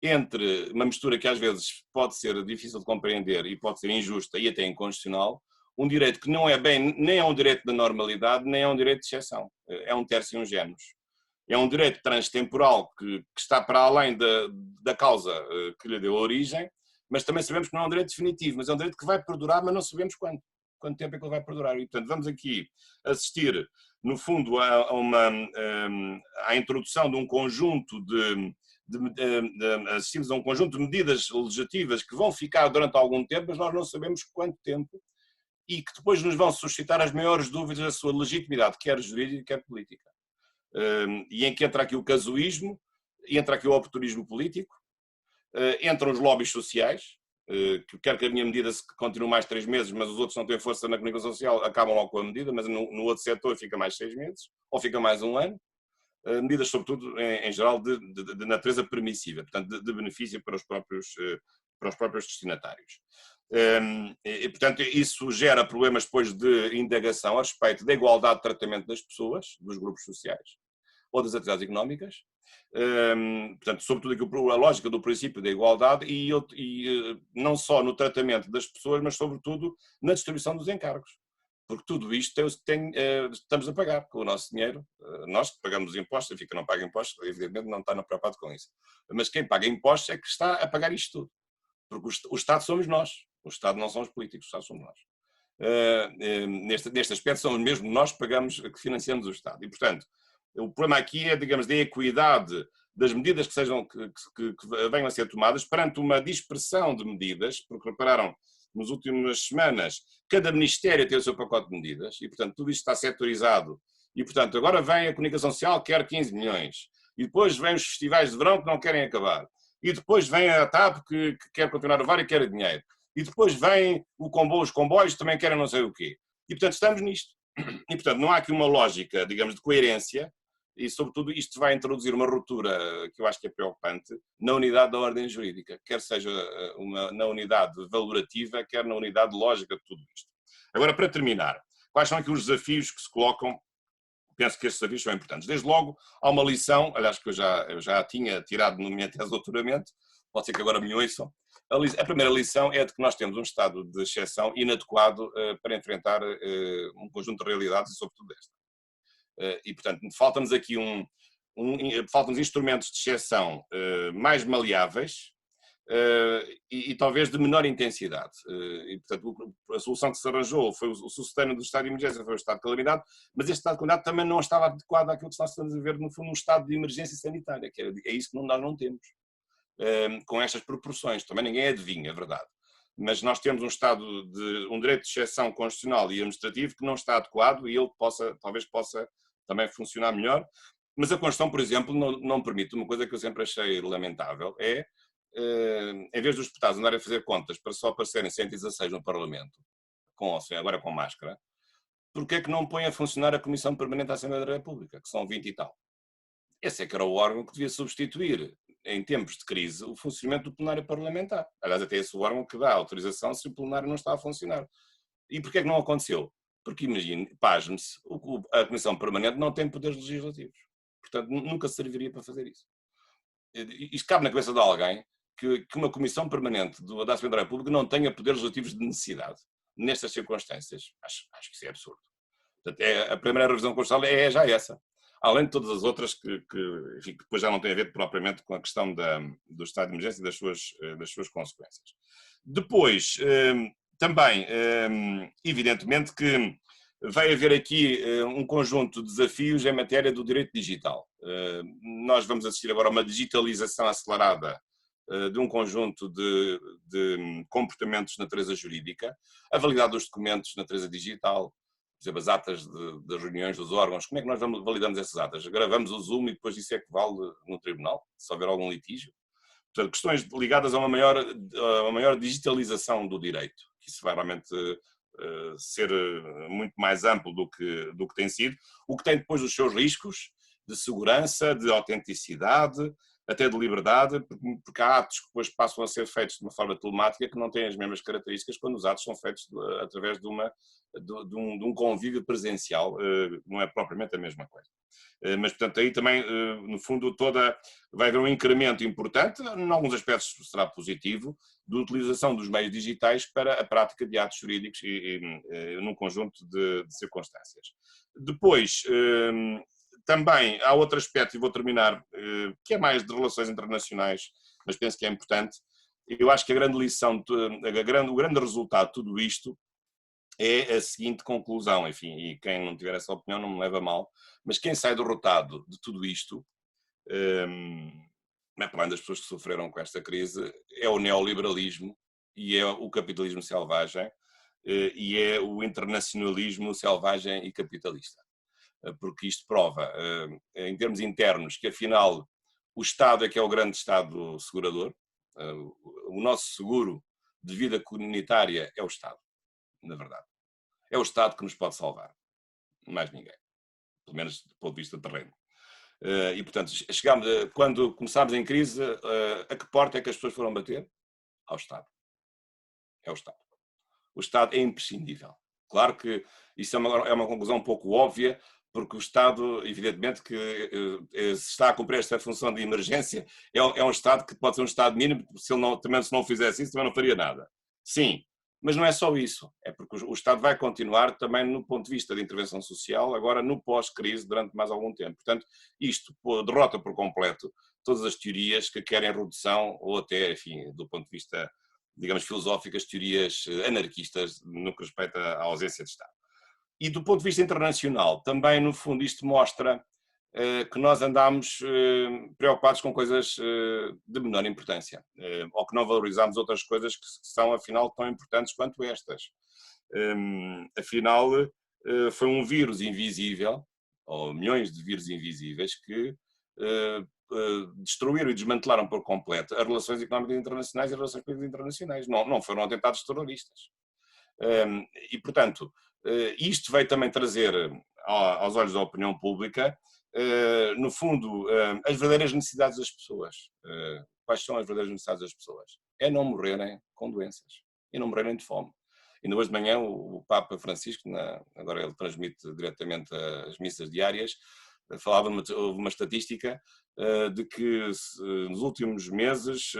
Speaker 4: entre uma mistura que às vezes pode ser difícil de compreender e pode ser injusta e até inconstitucional, um direito que não é bem, nem é um direito da normalidade, nem é um direito de exceção. É um tertium genus. É um direito transtemporal que está para além da causa que lhe deu origem, mas também sabemos que não é um direito definitivo, mas é um direito que vai perdurar, mas não sabemos quanto tempo é que ele vai perdurar. E, portanto, vamos aqui assistir, no fundo, à introdução de um conjunto assistimos a um conjunto de medidas legislativas que vão ficar durante algum tempo, mas nós não sabemos quanto tempo, e que depois nos vão suscitar as maiores dúvidas da sua legitimidade, quer jurídica, quer política. E em que entra aqui o casuísmo, entra aqui o oportunismo político, entram os lobbies sociais, que quer que a minha medida continue mais 3 meses, mas os outros não têm força na comunicação social, acabam logo com a medida, mas no outro setor fica mais 6 meses, ou fica mais 1 ano. Medidas, sobretudo, em geral, de natureza permissiva, portanto, de benefício para os próprios destinatários. E, portanto, isso gera problemas depois de indagação a respeito da igualdade de tratamento das pessoas, dos grupos sociais, ou das atividades económicas, portanto, sobretudo a lógica do princípio da igualdade e não só no tratamento das pessoas, mas sobretudo na distribuição dos encargos. Porque tudo isto estamos a pagar com o nosso dinheiro. Nós que pagamos os impostos, enfim, que não paga impostos, evidentemente não está preocupado com isso. Mas quem paga impostos é que está a pagar isto tudo. Porque o Estado somos nós. O Estado não são os políticos, o Estado somos nós. Neste aspecto, somos mesmo nós que financiamos o Estado. E, portanto, o problema aqui é, digamos, da equidade das medidas que venham a ser tomadas perante uma dispersão de medidas, porque repararam, nas últimas semanas, cada ministério tem o seu pacote de medidas e, portanto, tudo isto está setorizado. E, portanto, agora vem a comunicação social que quer 15 milhões. E depois vem os festivais de verão que não querem acabar. E depois vem a TAP que quer continuar a levar e quer dinheiro. E depois vem os comboios que também querem não sei o quê. E, portanto, estamos nisto. E, portanto, não há aqui uma lógica, digamos, de coerência e, sobretudo, isto vai introduzir uma ruptura que eu acho que é preocupante na unidade da ordem jurídica, quer seja na unidade valorativa, quer na unidade lógica de tudo isto. Agora, para terminar, quais são aqui os desafios que se colocam? Penso que estes desafios são importantes. Desde logo, há uma lição, aliás, que eu já tinha tirado na minha tese de doutoramento, pode ser que agora me ouçam. A primeira lição é de que nós temos um estado de exceção inadequado para enfrentar um conjunto de realidades e, sobretudo, esta. E, portanto, faltam-nos aqui faltam-nos instrumentos de exceção mais maleáveis e talvez de menor intensidade. E, portanto, a solução que se arranjou foi o sucedâneo do estado de emergência, foi o estado de calamidade, mas este estado de calamidade também não estava adequado àquilo que nós estamos a ver, no fundo, um estado de emergência sanitária, que é isso que nós não temos. Com estas proporções. Também ninguém adivinha, é verdade. Mas nós temos um direito de exceção constitucional e administrativo que não está adequado e ele talvez possa também funcionar melhor. Mas a Constituição, por exemplo, não permite uma coisa que eu sempre achei lamentável, em vez dos deputados andarem a fazer contas para só aparecerem 116 no Parlamento, agora com máscara, porque é que não põe a funcionar a Comissão Permanente da Assembleia da República, que são 20 e tal? Esse é que era o órgão que devia substituir, em tempos de crise, o funcionamento do plenário parlamentar. Aliás, até esse órgão que dá autorização se o plenário não está a funcionar. E porquê é que não aconteceu? Porque, imagine, pasme-se, a Comissão Permanente não tem poderes legislativos. Portanto, nunca serviria para fazer isso. Isto cabe na cabeça de alguém que uma Comissão Permanente da Assembleia da República não tenha poderes legislativos de necessidade. Nestas circunstâncias, acho que isso é absurdo. Portanto, a primeira revisão constitucional é já essa. Além de todas as outras que depois já não têm a ver propriamente com a questão do estado de emergência e das suas consequências. Depois, também, evidentemente que vai haver aqui um conjunto de desafios em matéria do direito digital. Nós vamos assistir agora a uma digitalização acelerada de um conjunto de comportamentos de natureza jurídica, a validade dos documentos de natureza digital, por exemplo, as atas das reuniões dos órgãos, como é que nós validamos essas atas? Gravamos o Zoom e depois isso é que vale no tribunal, se houver algum litígio? Portanto, questões ligadas a uma maior digitalização do direito, que isso vai realmente ser muito mais amplo do que tem sido, o que tem depois os seus riscos de segurança, de autenticidade, até de liberdade, porque há atos que depois passam a ser feitos de uma forma telemática que não têm as mesmas características quando os atos são feitos através de um convívio presencial, não é propriamente a mesma coisa. Mas, portanto, aí também, no fundo, vai haver um incremento importante, em alguns aspectos será positivo, de utilização dos meios digitais para a prática de atos jurídicos num conjunto de circunstâncias. Depois, também há outro aspecto, e vou terminar, que é mais de relações internacionais, mas penso que é importante. Eu acho que a grande lição, o grande resultado de tudo isto é a seguinte conclusão, enfim, e quem não tiver essa opinião não me leva a mal, mas quem sai derrotado de tudo isto, para além das pessoas que sofreram com esta crise, é o neoliberalismo e é o capitalismo selvagem e é o internacionalismo selvagem e capitalista. Porque isto prova, em termos internos, que afinal o Estado é que é o grande Estado segurador, o nosso seguro de vida comunitária é o Estado, na verdade. É o Estado que nos pode salvar, mais ninguém, pelo menos do ponto de vista terreno. E, portanto, quando começámos em crise, a que porta é que as pessoas foram bater? Ao Estado. É o Estado. O Estado é imprescindível. Claro que isso é uma conclusão um pouco óbvia, porque o Estado, evidentemente, que se está a cumprir esta função de emergência, é um Estado que pode ser um Estado mínimo, se não fizesse isso, também não faria nada. Sim, mas não é só isso, é porque o Estado vai continuar também no ponto de vista de intervenção social, agora no pós-crise, durante mais algum tempo. Portanto, isto derrota por completo todas as teorias que querem redução, ou até, enfim, do ponto de vista, digamos, filosófico, as teorias anarquistas no que respeita à ausência de Estado. E do ponto de vista internacional, também, no fundo, isto mostra que nós andamos preocupados com coisas de menor importância, ou que não valorizamos outras coisas que são, afinal, tão importantes quanto estas. Afinal, foi um vírus invisível, ou milhões de vírus invisíveis, que destruíram e desmantelaram por completo as relações económicas internacionais e as relações políticas internacionais. Não foram atentados terroristas. E, portanto, isto veio também trazer aos olhos da opinião pública, no fundo, as verdadeiras necessidades das pessoas. Quais são as verdadeiras necessidades das pessoas? É não morrerem com doenças e não morrerem de fome. Ainda hoje de manhã o Papa Francisco, agora ele transmite diretamente as missas diárias, falava de uma estatística de que nos últimos meses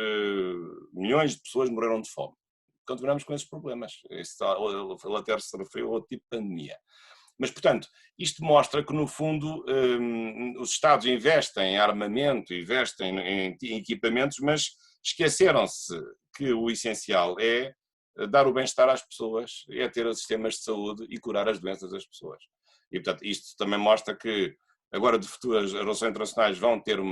Speaker 4: milhões de pessoas morreram de fome. Continuamos com esses problemas. Ele até se referiu a outro tipo de pandemia. Mas, portanto, isto mostra que, no fundo, os Estados investem em armamento, investem em equipamentos, mas esqueceram-se que o essencial é dar o bem-estar às pessoas, é ter sistemas de saúde e curar as doenças das pessoas. E, portanto, isto também mostra que agora de futuro as relações internacionais vão ter um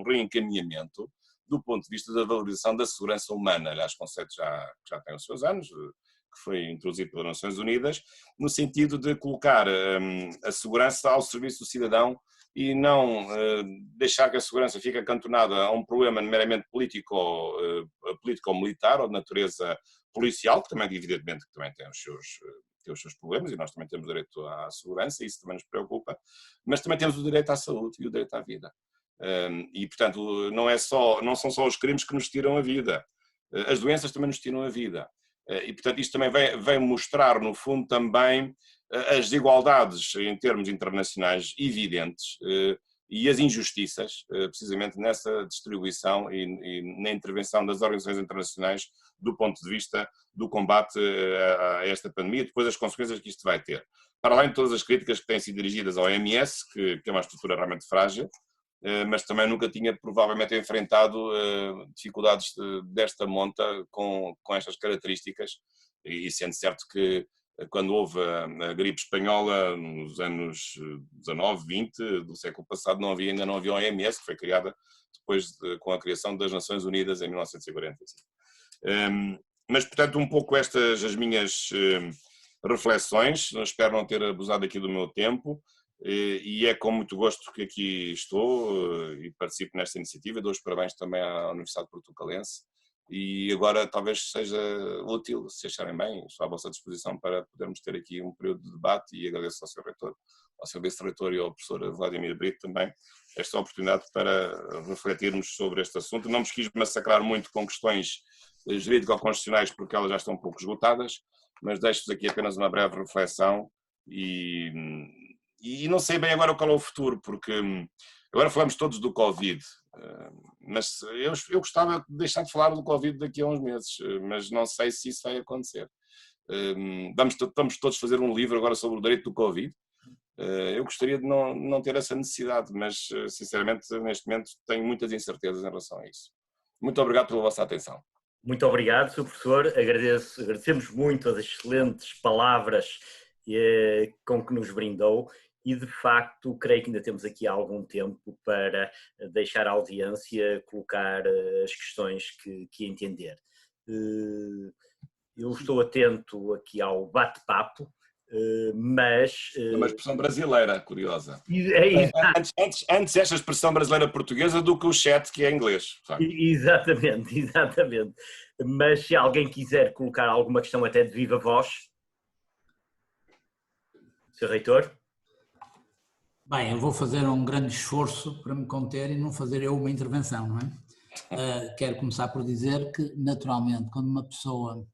Speaker 4: reencaminhamento do ponto de vista da valorização da segurança humana. Aliás, conceito que já tem os seus anos, que foi introduzido pelas Nações Unidas, no sentido de colocar a segurança ao serviço do cidadão e não deixar que a segurança fique acantonada a um problema meramente político ou militar, ou de natureza policial, que também, evidentemente, que também tem os seus problemas, e nós também temos direito à segurança, isso também nos preocupa, mas também temos o direito à saúde e o direito à vida. E, portanto, não são só os crimes que nos tiram a vida, as doenças também nos tiram a vida. E, portanto, isto também vem mostrar, no fundo, também as desigualdades em termos internacionais evidentes e as injustiças, precisamente nessa distribuição e na intervenção das organizações internacionais do ponto de vista do combate a esta pandemia e depois as consequências que isto vai ter. Para além de todas as críticas que têm sido dirigidas ao OMS, que é uma estrutura realmente frágil, mas também nunca tinha provavelmente enfrentado dificuldades desta monta com estas características, e sendo certo que quando houve a gripe espanhola nos anos 19, 20 do século passado, ainda não havia a OMS, que foi criada depois com a criação das Nações Unidas em 1945. Mas, portanto, um pouco estas as minhas reflexões, espero não ter abusado aqui do meu tempo, e é com muito gosto que aqui estou e participo nesta iniciativa. Dou os parabéns também à Universidade Portucalense e agora talvez seja útil, se acharem bem, estou à vossa disposição para podermos ter aqui um período de debate, e agradeço ao Sr. Reitor, ao Sr. Vice-Reitor e ao professor Vladimir Brito também esta oportunidade para refletirmos sobre este assunto. Não me quis massacrar muito com questões jurídico-constitucionais porque elas já estão um pouco esgotadas, mas deixo-vos aqui apenas uma breve reflexão e não sei bem agora qual é o futuro, porque agora falamos todos do Covid, mas eu gostava de deixar de falar do Covid daqui a uns meses, mas não sei se isso vai acontecer. Vamos todos fazer um livro agora sobre o direito do Covid. Eu gostaria de não ter essa necessidade, mas sinceramente neste momento tenho muitas incertezas em relação a isso. Muito obrigado pela vossa atenção.
Speaker 2: Muito obrigado, Sr. Professor. Agradecemos muito as excelentes palavras com que nos brindou. E, de facto, creio que ainda temos aqui algum tempo para deixar a audiência colocar as questões que entender. Eu estou atento aqui ao bate-papo, mas...
Speaker 4: É uma expressão brasileira, curiosa.
Speaker 2: É,
Speaker 4: antes esta expressão brasileira-portuguesa do que o chat, que é inglês.
Speaker 2: Exatamente. Mas se alguém quiser colocar alguma questão até de viva voz... Sr. Reitor?
Speaker 1: Bem, eu vou fazer um grande esforço para me conter e não fazer eu uma intervenção, não é? Quero começar por dizer que, naturalmente, quando uma pessoa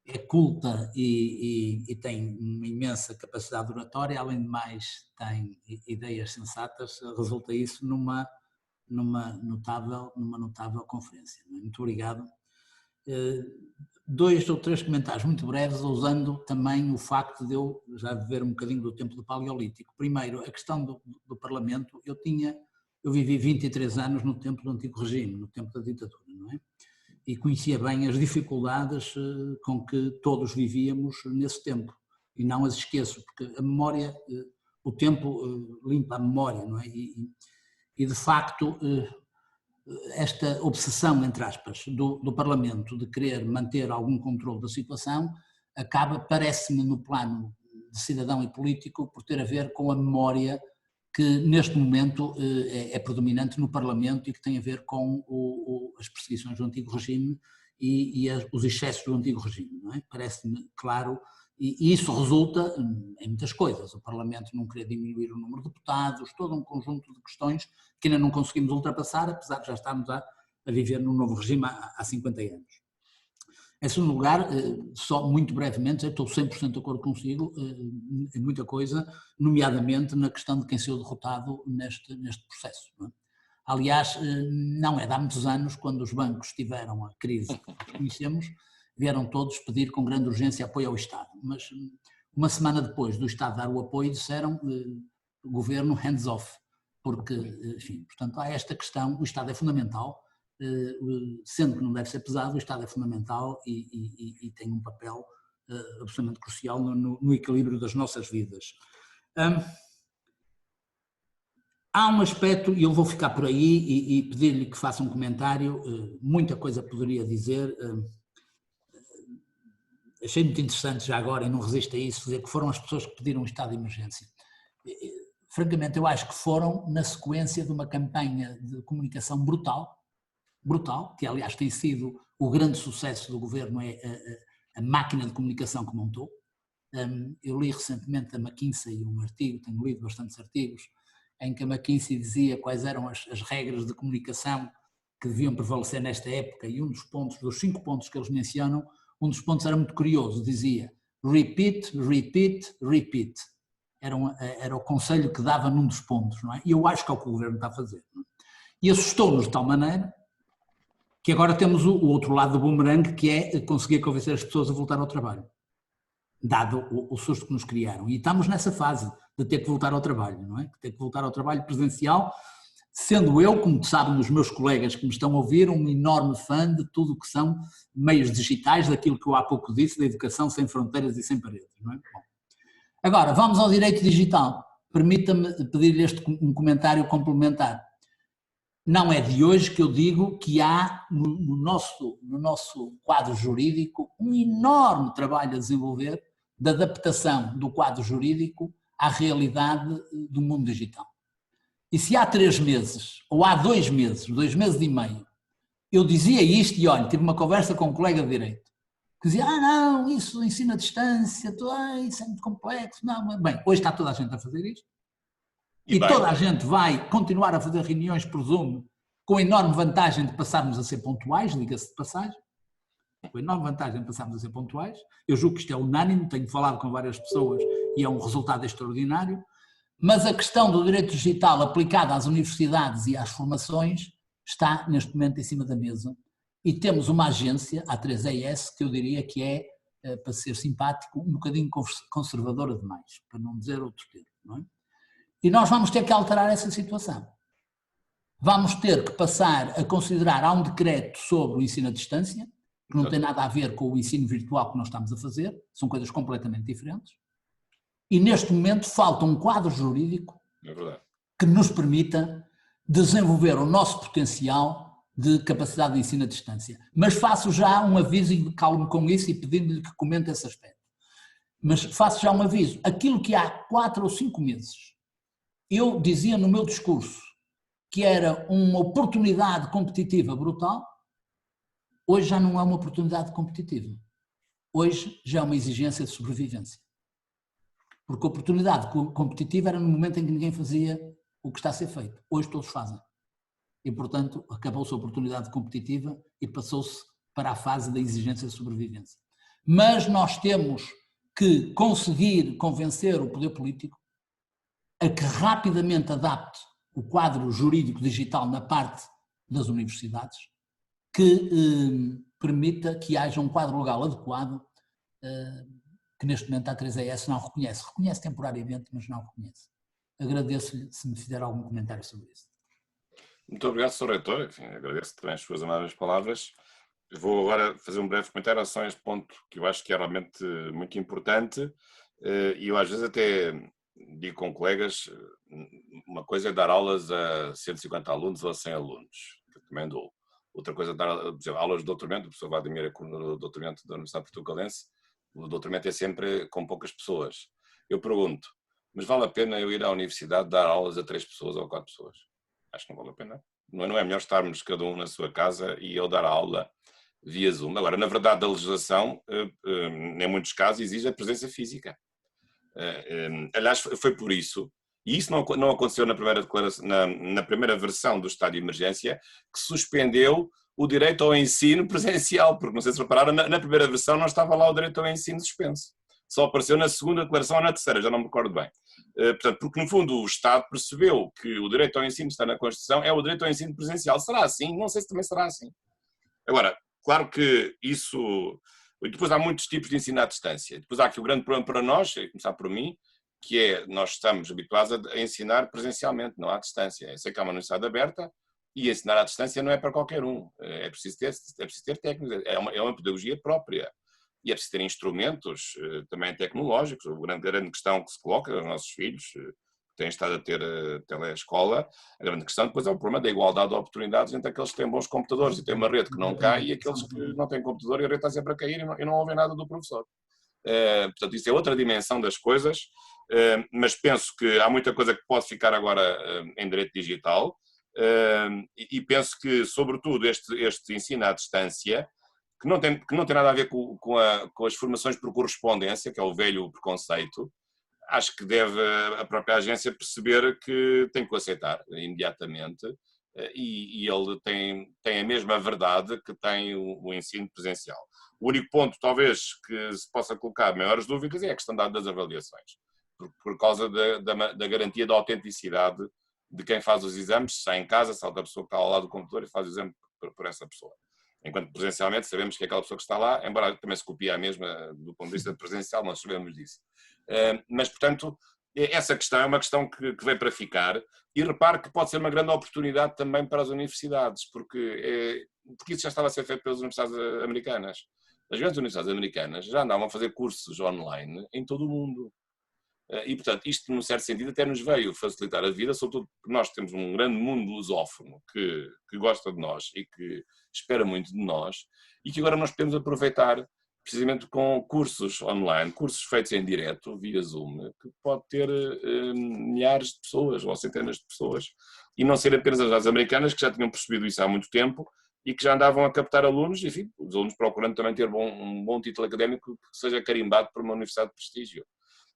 Speaker 1: é culta e tem uma imensa capacidade oratória, além de mais tem ideias sensatas, resulta isso numa notável conferência. Muito obrigado. 2 ou 3 comentários muito breves, usando também o facto de eu já viver um bocadinho do tempo do Paleolítico. Primeiro, a questão do Parlamento. Eu vivi 23 anos no tempo do antigo regime, no tempo da ditadura, não é? E conhecia bem as dificuldades com que todos vivíamos nesse tempo. E não as esqueço, porque a memória, o tempo limpa a memória, não é? E de facto, esta obsessão, entre aspas, do Parlamento de querer manter algum controle da situação acaba, parece-me, no plano de cidadão e político, por ter a ver com a memória que neste momento é predominante no Parlamento e que tem a ver com as perseguições do antigo regime e os excessos do antigo regime, não é? Parece-me claro, e isso resulta em muitas coisas, o Parlamento não querer diminuir o número de deputados, todo um conjunto de questões que ainda não conseguimos ultrapassar, apesar de já estarmos a viver num novo regime há 50 anos. Em segundo lugar, só muito brevemente, estou 100% de acordo consigo em muita coisa, nomeadamente na questão de quem saiu derrotado neste processo. Não é? Aliás, não é de há muitos anos, quando os bancos tiveram a crise que conhecemos, vieram todos pedir com grande urgência apoio ao Estado. Mas uma semana depois do Estado dar o apoio, disseram governo hands off, porque, enfim, portanto, há esta questão, o Estado é fundamental, sendo que não deve ser pesado, o Estado é fundamental e tem um papel absolutamente crucial no equilíbrio das nossas vidas. Há um aspecto, e eu vou ficar por aí e pedir-lhe que faça um comentário, muita coisa poderia dizer, achei muito interessante já agora, e não resisto a isso, dizer que foram as pessoas que pediram um estado de emergência. Francamente, eu acho que foram na sequência de uma campanha de comunicação brutal, que aliás tem sido o grande sucesso do governo, é a máquina de comunicação que montou. Eu li recentemente a McKinsey um artigo, tenho lido bastantes artigos, em que a McKinsey dizia quais eram as regras de comunicação que deviam prevalecer nesta época, e um dos pontos, dos 5 pontos que eles mencionam, um dos pontos era muito curioso, dizia repeat, repeat, repeat. Era o conselho que dava num dos pontos, não é? E eu acho que é o que o governo está a fazer. Não é? E assustou-nos de tal maneira que agora temos o outro lado do boomerang, que é conseguir convencer as pessoas a voltar ao trabalho, dado o susto que nos criaram. E estamos nessa fase de ter que voltar ao trabalho, não é? Ter que voltar ao trabalho presencial, sendo eu, como sabem os meus colegas que me estão a ouvir, um enorme fã de tudo o que são meios digitais, daquilo que eu há pouco disse, da educação sem fronteiras e sem paredes, não é? Bom. Agora, vamos ao direito digital. Permita-me pedir-lhe um comentário complementar. Não é de hoje que eu digo que há no nosso quadro jurídico um enorme trabalho a desenvolver de adaptação do quadro jurídico à realidade do mundo digital. E se há 3 meses, ou há 2 meses, 2 meses e meio, eu dizia isto e olha, tive uma conversa com um colega de direito, que dizia, não, isso ensino à distância, isso é muito complexo, não, bem, hoje está toda a gente a fazer isto. E toda a gente vai continuar a fazer reuniões por Zoom com a enorme vantagem de passarmos a ser pontuais, diga-se de passagem, com a enorme vantagem de passarmos a ser pontuais. Eu julgo que isto é unânime, tenho falado com várias pessoas e é um resultado extraordinário, mas a questão do direito digital aplicado às universidades e às formações está neste momento em cima da mesa e temos uma agência, a A3ES, que eu diria que é, para ser simpático, um bocadinho conservadora demais, para não dizer outro termo, não é? E nós vamos ter que alterar essa situação. Vamos ter que passar a considerar, há um decreto sobre o ensino à distância, que não tem nada a ver com o ensino virtual que nós estamos a fazer, são coisas completamente diferentes, e neste momento falta um quadro jurídico que nos permita desenvolver o nosso potencial de capacidade de ensino à distância. Mas faço já um aviso, e calmo com isso, e pedindo-lhe que comente esse aspecto. Mas faço já um aviso, aquilo que há 4 ou 5 meses eu dizia no meu discurso que era uma oportunidade competitiva brutal, hoje já não é uma oportunidade competitiva. Hoje já é uma exigência de sobrevivência. Porque a oportunidade competitiva era no momento em que ninguém fazia o que está a ser feito. Hoje todos fazem. E, portanto, acabou-se a oportunidade competitiva e passou-se para a fase da exigência de sobrevivência. Mas nós temos que conseguir convencer o poder político a que rapidamente adapte o quadro jurídico digital na parte das universidades, que permita que haja um quadro legal adequado, que neste momento a A3ES não reconhece. Reconhece temporariamente, mas não reconhece. Agradeço-lhe se me fizer algum comentário sobre isso.
Speaker 4: Muito obrigado, Sr. Reitor. Enfim, agradeço também as suas amáveis palavras. Eu vou agora fazer um breve comentário a este ponto que eu acho que é realmente muito importante, e eu às vezes até digo com colegas, uma coisa é dar aulas a 150 alunos ou a 100 alunos, que eu também dou. Outra coisa é dar, por exemplo, aulas de doutoramento, o professor Vladimir, no doutoramento da Universidade Portugalense, o doutoramento é sempre com poucas pessoas. Eu pergunto, mas vale a pena eu ir à universidade dar aulas a 3 pessoas ou 4 pessoas? Acho que não vale a pena. Não é melhor estarmos cada um na sua casa e eu dar a aula via Zoom? Agora, na verdade, a legislação, em muitos casos, exige a presença física. Aliás, foi por isso, e isso não aconteceu na primeira versão do estado de emergência, que suspendeu o direito ao ensino presencial, porque não sei se repararam, na primeira versão não estava lá o direito ao ensino suspenso. Só apareceu na segunda declaração ou na terceira, já não me recordo bem. Portanto, porque no fundo o Estado percebeu que o direito ao ensino está na Constituição, é o direito ao ensino presencial. Será assim? Não sei se também será assim. Agora, claro que isso... Depois há muitos tipos de ensino à distância. Depois há aqui o grande problema para nós, a começar por mim, que é, nós estamos habituados a ensinar presencialmente, não à distância. Eu sei que há uma universidade aberta e ensinar à distância não é para qualquer um. É preciso ter técnicos, é uma pedagogia própria. E é preciso ter instrumentos também tecnológicos. A grande questão que se coloca aos nossos filhos, que têm estado a ter telescola, a grande questão depois é o problema da igualdade de oportunidades entre aqueles que têm bons computadores e têm uma rede que não cai e aqueles que não têm computador e a rede está sempre a cair e não ouvem nada do professor. Portanto, isso é outra dimensão das coisas, mas penso que há muita coisa que pode ficar agora em direito digital e penso que, sobretudo, este ensino à distância, que não tem nada a ver com as formações por correspondência, que é o velho preconceito, acho que deve a própria agência perceber que tem que o aceitar imediatamente e ele tem a mesma verdade que tem o ensino presencial. O único ponto, talvez, que se possa colocar maiores dúvidas é a questão das avaliações, por causa da garantia da autenticidade de quem faz os exames, se está em casa, se há outra pessoa que está ao lado do computador e faz o exame por essa pessoa. Enquanto presencialmente sabemos que aquela pessoa que está lá, embora também se copie a mesma do ponto de vista presencial, nós sabemos disso. Mas, portanto, essa questão é uma questão que veio para ficar e repare que pode ser uma grande oportunidade também para as universidades, porque isso já estava a ser feito pelas universidades americanas. As grandes universidades americanas já andavam a fazer cursos online em todo o mundo. E, portanto, isto, num certo sentido, até nos veio facilitar a vida, sobretudo porque nós temos um grande mundo lusófono que gosta de nós e que espera muito de nós e que agora nós podemos aproveitar precisamente com cursos online, cursos feitos em direto, via Zoom, que pode ter milhares de pessoas ou centenas de pessoas e não ser apenas as americanas que já tinham percebido isso há muito tempo e que já andavam a captar alunos, enfim, os alunos procurando também ter um bom título académico que seja carimbado por uma universidade de prestígio.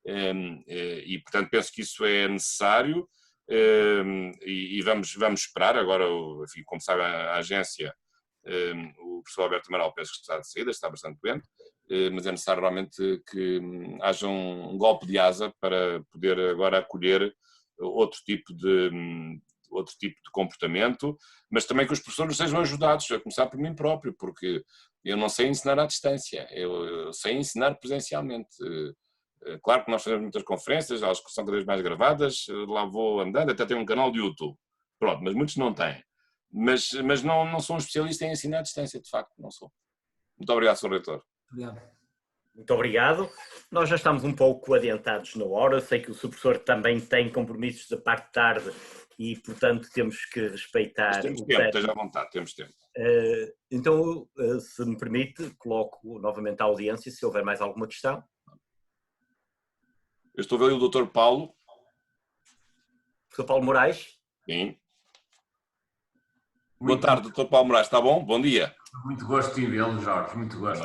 Speaker 4: E portanto penso que isso é necessário e vamos esperar agora, enfim, como sabe a agência, o professor Alberto Amaral penso que está de saída, está bastante doente, mas é necessário realmente que haja um golpe de asa para poder agora acolher outro tipo de comportamento, mas também que os professores sejam ajudados, a começar por mim próprio, porque eu não sei ensinar à distância, eu sei ensinar presencialmente. Claro que nós fazemos muitas conferências, elas são cada vez mais gravadas, lá vou andando, até tenho um canal de YouTube, pronto, mas muitos não têm. Mas não sou um especialista em ensinar à distância, de facto, não sou. Muito obrigado, Sr. Reitor.
Speaker 1: Obrigado.
Speaker 2: Muito obrigado. Nós já estamos um pouco adiantados na hora, sei que o Sr. Professor também tem compromissos da parte de tarde e, portanto, temos que respeitar...
Speaker 4: Mas temos tempo, esteja à vontade, temos tempo.
Speaker 2: Então, se me permite, coloco novamente a audiência, se houver mais alguma questão.
Speaker 4: Eu estou a ver o Dr. Paulo.
Speaker 2: Sr. Paulo Moraes.
Speaker 4: Sim. Boa tarde, Dr. Paulo Moraes, está bom? Bom dia.
Speaker 5: Muito gosto em vê-lo, Jorge, muito gosto.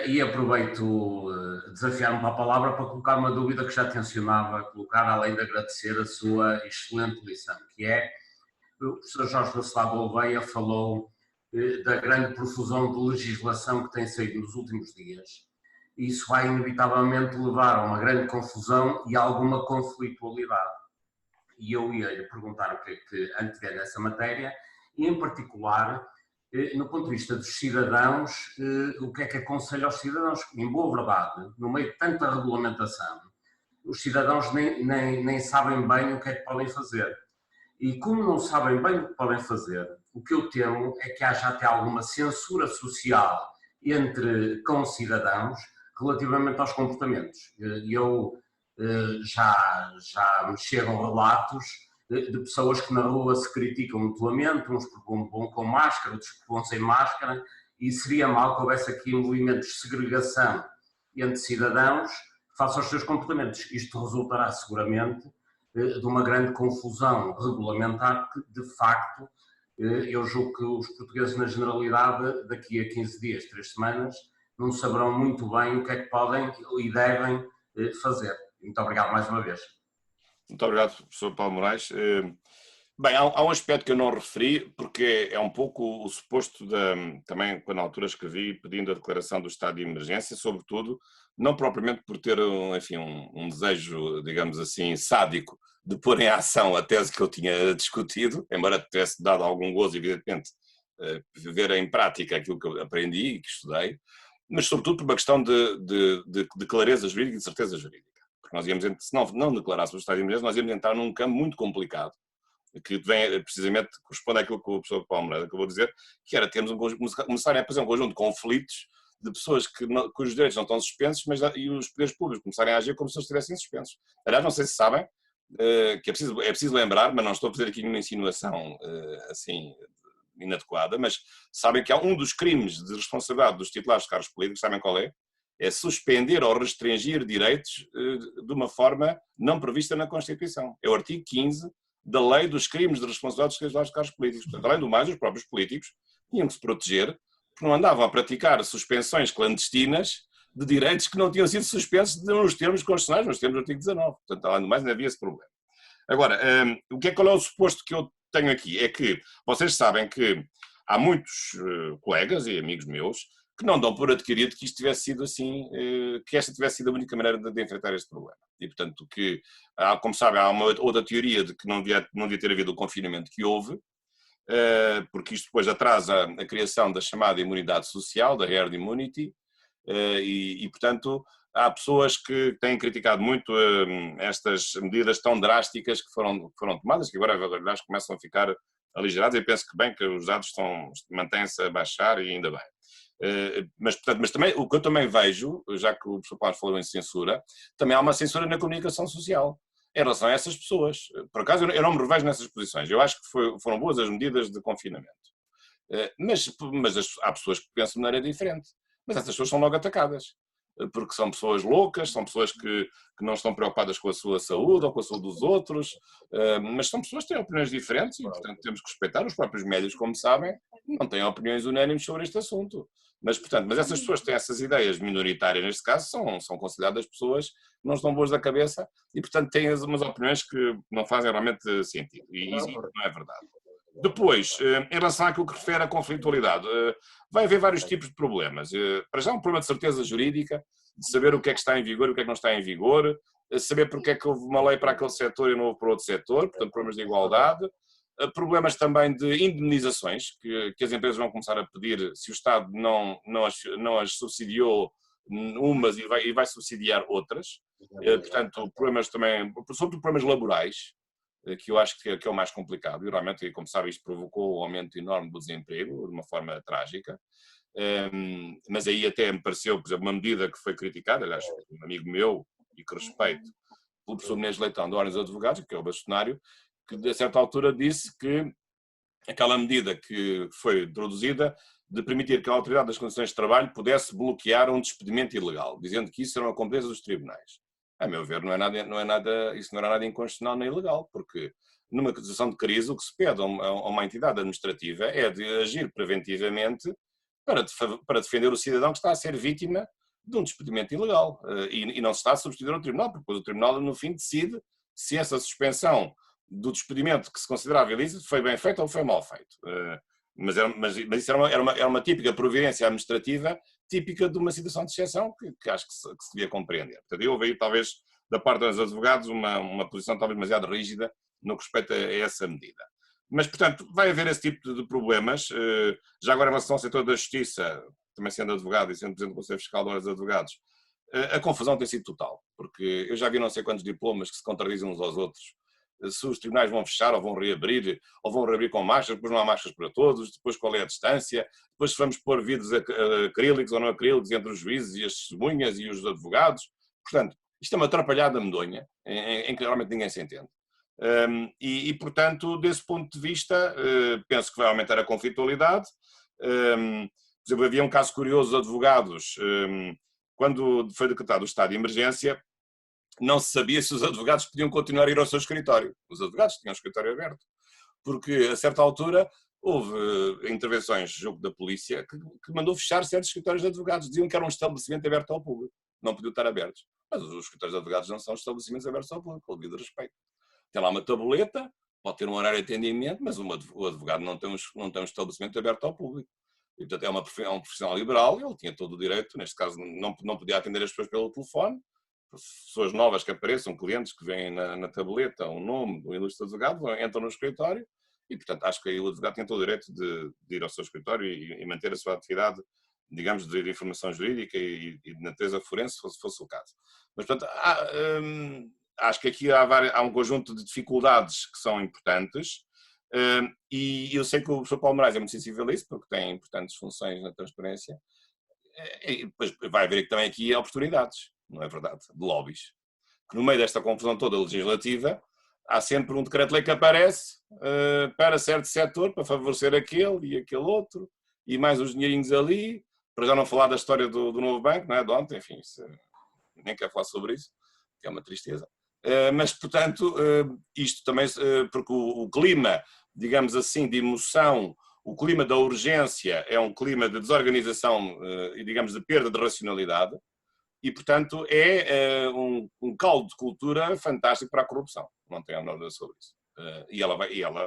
Speaker 5: E aproveito desafiar-me para a palavra para colocar uma dúvida que já tencionava colocar, além de agradecer a sua excelente lição, que é, o professor Jorge Bacelar Gouveia falou da grande profusão de legislação que tem saído nos últimos dias. Isso vai inevitavelmente levar a uma grande confusão e a alguma conflitualidade. E eu ia lhe perguntar o que é que antevê nessa matéria e, em particular, no ponto de vista dos cidadãos, o que é que aconselha aos cidadãos? Em boa verdade, no meio de tanta regulamentação, os cidadãos nem sabem bem o que é que podem fazer. E como não sabem bem o que podem fazer, o que eu temo é que haja até alguma censura social com cidadãos relativamente aos comportamentos. Eu já me chegam relatos de pessoas que na rua se criticam mutuamente, uns porque vão com máscara, outros porque vão sem máscara, e seria mal que houvesse aqui um movimento de segregação entre cidadãos face aos seus comportamentos. Isto resultará seguramente de uma grande confusão regulamentar que, de facto, eu julgo que os portugueses, na generalidade, daqui a 15 dias, 3 semanas, não saberão muito bem o que é que podem e devem fazer. Muito obrigado mais uma vez.
Speaker 4: Muito obrigado, professor Paulo Moraes. Bem, há um aspecto que eu não referi, porque é um pouco o suposto, também quando na altura escrevi pedindo a declaração do estado de emergência, sobretudo, não propriamente por ter, enfim, um desejo, digamos assim, sádico de pôr em ação a tese que eu tinha discutido, embora tivesse dado algum gozo, evidentemente, ver em prática aquilo que eu aprendi e que estudei, mas sobretudo por uma questão de clareza jurídica e de certeza jurídica. Porque nós íamos, se não declarássemos o estado de emergência, nós íamos entrar num campo muito complicado, que vem precisamente, corresponde àquilo que o professor Paulo Moraes acabou de dizer, que era termos começarem a fazer um conjunto de conflitos de pessoas cujos direitos não estão suspensos, e os poderes públicos começarem a agir como se eles estivessem suspensos. Aliás, não sei se sabem, que é preciso lembrar, mas não estou a fazer aqui nenhuma insinuação assim inadequada, mas sabem que há um dos crimes de responsabilidade dos titulares de cargos políticos, sabem qual é? É suspender ou restringir direitos de uma forma não prevista na Constituição. É o artigo 15 da lei dos crimes de responsabilidade dos titulares de cargos políticos. Portanto, além do mais, os próprios políticos tinham que se proteger, porque não andavam a praticar suspensões clandestinas de direitos que não tinham sido suspensos nos termos constitucionais, nos termos do artigo 19. Portanto, além do mais, não havia esse problema. Agora, qual é o suposto que eu tenho aqui? É que vocês sabem que há muitos colegas e amigos meus que não dão por adquirido que isto tivesse sido assim, que esta tivesse sido a única maneira de enfrentar este problema. E, portanto, como sabem, há uma outra teoria de que não devia ter havido o confinamento que houve, porque isto depois atrasa a criação da chamada imunidade social, da herd immunity, e, portanto, há pessoas que têm criticado muito estas medidas tão drásticas que foram tomadas, que agora começam a ficar aligeradas, e penso que bem que os dados mantêm-se a baixar e ainda bem. Mas também, o que eu também vejo, já que o professor Paulo falou em censura, também há uma censura na comunicação social em relação a essas pessoas. Por acaso, eu não me revejo nessas posições. Eu acho que foram boas as medidas de confinamento. Mas há pessoas que pensam de maneira diferente. Mas essas pessoas são logo atacadas. Porque são pessoas loucas, são pessoas que não estão preocupadas com a sua saúde ou com a saúde dos outros, mas são pessoas que têm opiniões diferentes e, portanto, temos que respeitar. Os próprios médios, como sabem, não têm opiniões unânimes sobre este assunto. Mas essas pessoas que têm essas ideias minoritárias, neste caso, são consideradas pessoas que não estão boas da cabeça e, portanto, têm umas opiniões que não fazem realmente sentido. E isso não é verdade. Depois, em relação àquilo que refere à conflitualidade, vai haver vários tipos de problemas. Para já, um problema de certeza jurídica, de saber o que é que está em vigor e o que é que não está em vigor, saber porque é que houve uma lei para aquele setor e não houve para outro setor, portanto, problemas de igualdade. Problemas também de indemnizações, que as empresas vão começar a pedir se o Estado não as subsidiou umas e vai subsidiar outras. Portanto, problemas também, sobretudo problemas laborais, que eu acho que é o mais complicado. E realmente, como sabe, isto provocou um aumento enorme do desemprego, de uma forma trágica. Mas aí até me pareceu, por exemplo, uma medida que foi criticada, aliás, um amigo meu, e que respeito, pelo professor Menezes Leitão, da Ordem dos Advogados, que é o bastonário, que a certa altura disse que aquela medida que foi introduzida de permitir que a Autoridade das Condições de Trabalho pudesse bloquear um despedimento ilegal, dizendo que isso era uma competência dos tribunais. A meu ver, isso não era nada inconstitucional nem ilegal, porque numa situação de crise o que se pede a uma entidade administrativa é de agir preventivamente para defender o cidadão que está a ser vítima de um despedimento ilegal e não se está a substituir ao tribunal, porque depois o tribunal no fim decide se essa suspensão do despedimento que se considerava ilícito foi bem feito ou foi mal feito. Mas isso era uma típica providência administrativa típica de uma situação de exceção que acho que se devia compreender. Portanto, eu ouvi talvez da parte dos advogados uma posição talvez demasiado rígida no que respeita a essa medida. Mas, portanto, vai haver esse tipo de problemas. Já agora em relação ao setor da justiça, também sendo advogado e sendo presidente do Conselho Fiscal da Ordem dos Advogados, a confusão tem sido total, porque eu já vi não sei quantos diplomas que se contradizem uns aos outros. Se os tribunais vão fechar ou vão reabrir com máscaras, depois não há máscaras para todos, depois qual é a distância, depois se vamos pôr vidros acrílicos ou não acrílicos entre os juízes e as testemunhas e os advogados. Portanto, Isto é uma atrapalhada medonha, em que realmente ninguém se entende. Portanto, desse ponto de vista, penso que vai aumentar a conflitualidade. Por exemplo, havia um caso curioso de advogados, quando foi decretado o estado de emergência, não se sabia se os advogados podiam continuar a ir ao seu escritório. Os advogados tinham o escritório aberto, porque a certa altura houve intervenções junto da polícia que mandou fechar certos escritórios de advogados, diziam que era um estabelecimento aberto ao público, não podiam estar abertos. Mas os escritórios de advogados não são estabelecimentos abertos ao público, com o devido respeito. Tem lá uma tabuleta, pode ter um horário de atendimento, mas o advogado não tem um estabelecimento aberto ao público. E, portanto, é um profissional liberal, ele tinha todo o direito, neste caso não podia atender as pessoas pelo telefone, pessoas novas que apareçam, clientes que vêm na tabuleta, o nome do ilustre advogado, entram no escritório e, portanto, acho que aí o advogado tem todo o direito de ir ao seu escritório e manter a sua atividade, digamos, de informação jurídica e de natureza forense, se fosse o caso. Mas, portanto, acho que aqui há um conjunto de dificuldades que são importantes e eu sei que o Sr. Paulo Moraes é muito sensível a isso, porque tem importantes funções na transparência. E depois vai haver também aqui oportunidades, não é verdade, de lobbies. Que no meio desta confusão toda legislativa, há sempre um decreto-lei que aparece para certo setor, para favorecer aquele e aquele outro, e mais uns dinheirinhos ali, para já não falar da história do novo banco, não é? De ontem, enfim, nem quero falar sobre isso, que é uma tristeza. Mas, portanto, isto também, porque o clima, digamos assim, de emoção, o clima da urgência é um clima de desorganização e, digamos, de perda de racionalidade e, portanto, é um caldo de cultura fantástico para a corrupção. Não tenho a menor dúvida sobre isso. E ela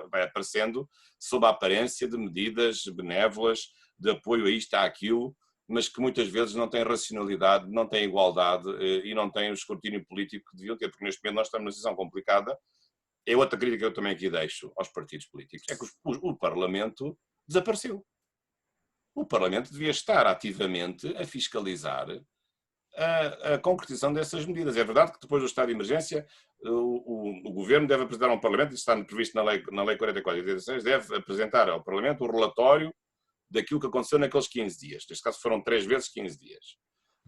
Speaker 4: vai aparecendo sob a aparência de medidas benévolas, de apoio a isto, a aquilo, mas que muitas vezes não têm racionalidade, não têm igualdade e não têm o escrutínio político que deviam ter, porque neste momento nós estamos numa situação complicada. É outra crítica que eu também aqui deixo aos partidos políticos, é que o Parlamento desapareceu. O Parlamento devia estar ativamente a fiscalizar a concretização dessas medidas. É verdade que depois do estado de emergência o Governo deve apresentar ao Parlamento, isso está previsto na Lei 44 de 86, deve apresentar ao Parlamento o relatório daquilo que aconteceu naqueles 15 dias. Neste caso foram 3 vezes 15 dias.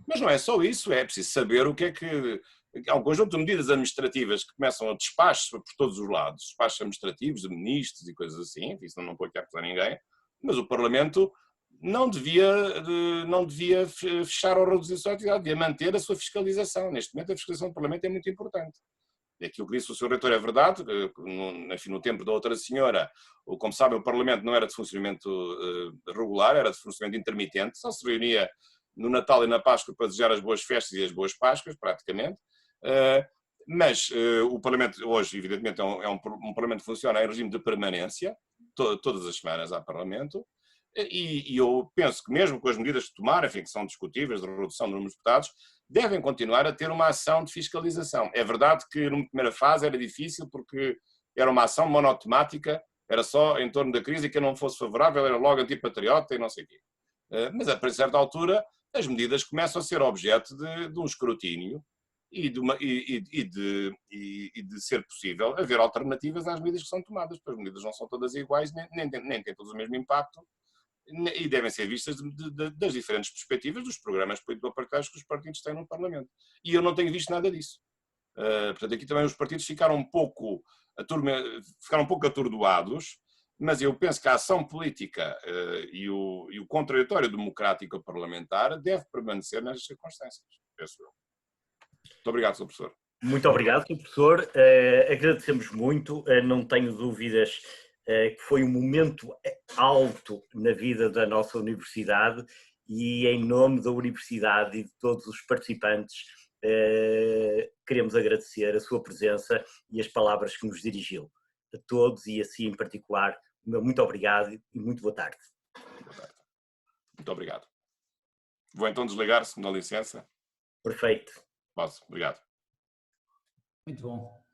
Speaker 4: Mas não é só isso, é preciso saber o que é que... Há um conjunto de medidas administrativas que começam a despachos por todos os lados, despachos administrativos de ministros e coisas assim, isso não pode acusar ninguém, mas o Parlamento não devia fechar ou reduzir a sua atividade, devia manter a sua fiscalização. Neste momento a fiscalização do Parlamento é muito importante. Aquilo que disse o Sr. Reitor é verdade, no tempo da outra senhora, como sabe, o Parlamento não era de funcionamento regular, era de funcionamento intermitente, só se reunia no Natal e na Páscoa para desejar as boas festas e as boas Páscoas, praticamente. Mas o Parlamento hoje, evidentemente, é um Parlamento que funciona em regime de permanência, todas as semanas há Parlamento, e eu penso que mesmo com as medidas que tomaram, enfim, que são discutíveis, de redução do número de deputados, devem continuar a ter uma ação de fiscalização. É verdade que numa primeira fase era difícil porque era uma ação monotemática, era só em torno da crise e que não fosse favorável, era logo antipatriota e não sei o quê. Mas a certa altura as medidas começam a ser objeto de um escrutínio e de ser possível haver alternativas às medidas que são tomadas, porque as medidas não são todas iguais, nem têm todos o mesmo impacto, e devem ser vistas das diferentes perspectivas dos programas político-partidários que os partidos têm no Parlamento. E eu não tenho visto nada disso. Portanto, aqui também os partidos ficaram um pouco atordoados, mas eu penso que a ação política e o contraditório democrático parlamentar deve permanecer nas circunstâncias, penso eu. Muito obrigado, Sr. Professor.
Speaker 2: Muito obrigado, Sr. Professor. Agradecemos muito. Não tenho dúvidas que foi um momento alto na vida da nossa universidade e, em nome da universidade e de todos os participantes, queremos agradecer a sua presença e as palavras que nos dirigiu. A todos e a si em particular, muito obrigado e muito boa tarde.
Speaker 4: Boa tarde. Muito obrigado. Vou então desligar, se me dá licença.
Speaker 2: Perfeito.
Speaker 4: Posso, obrigado.
Speaker 1: Muito bom.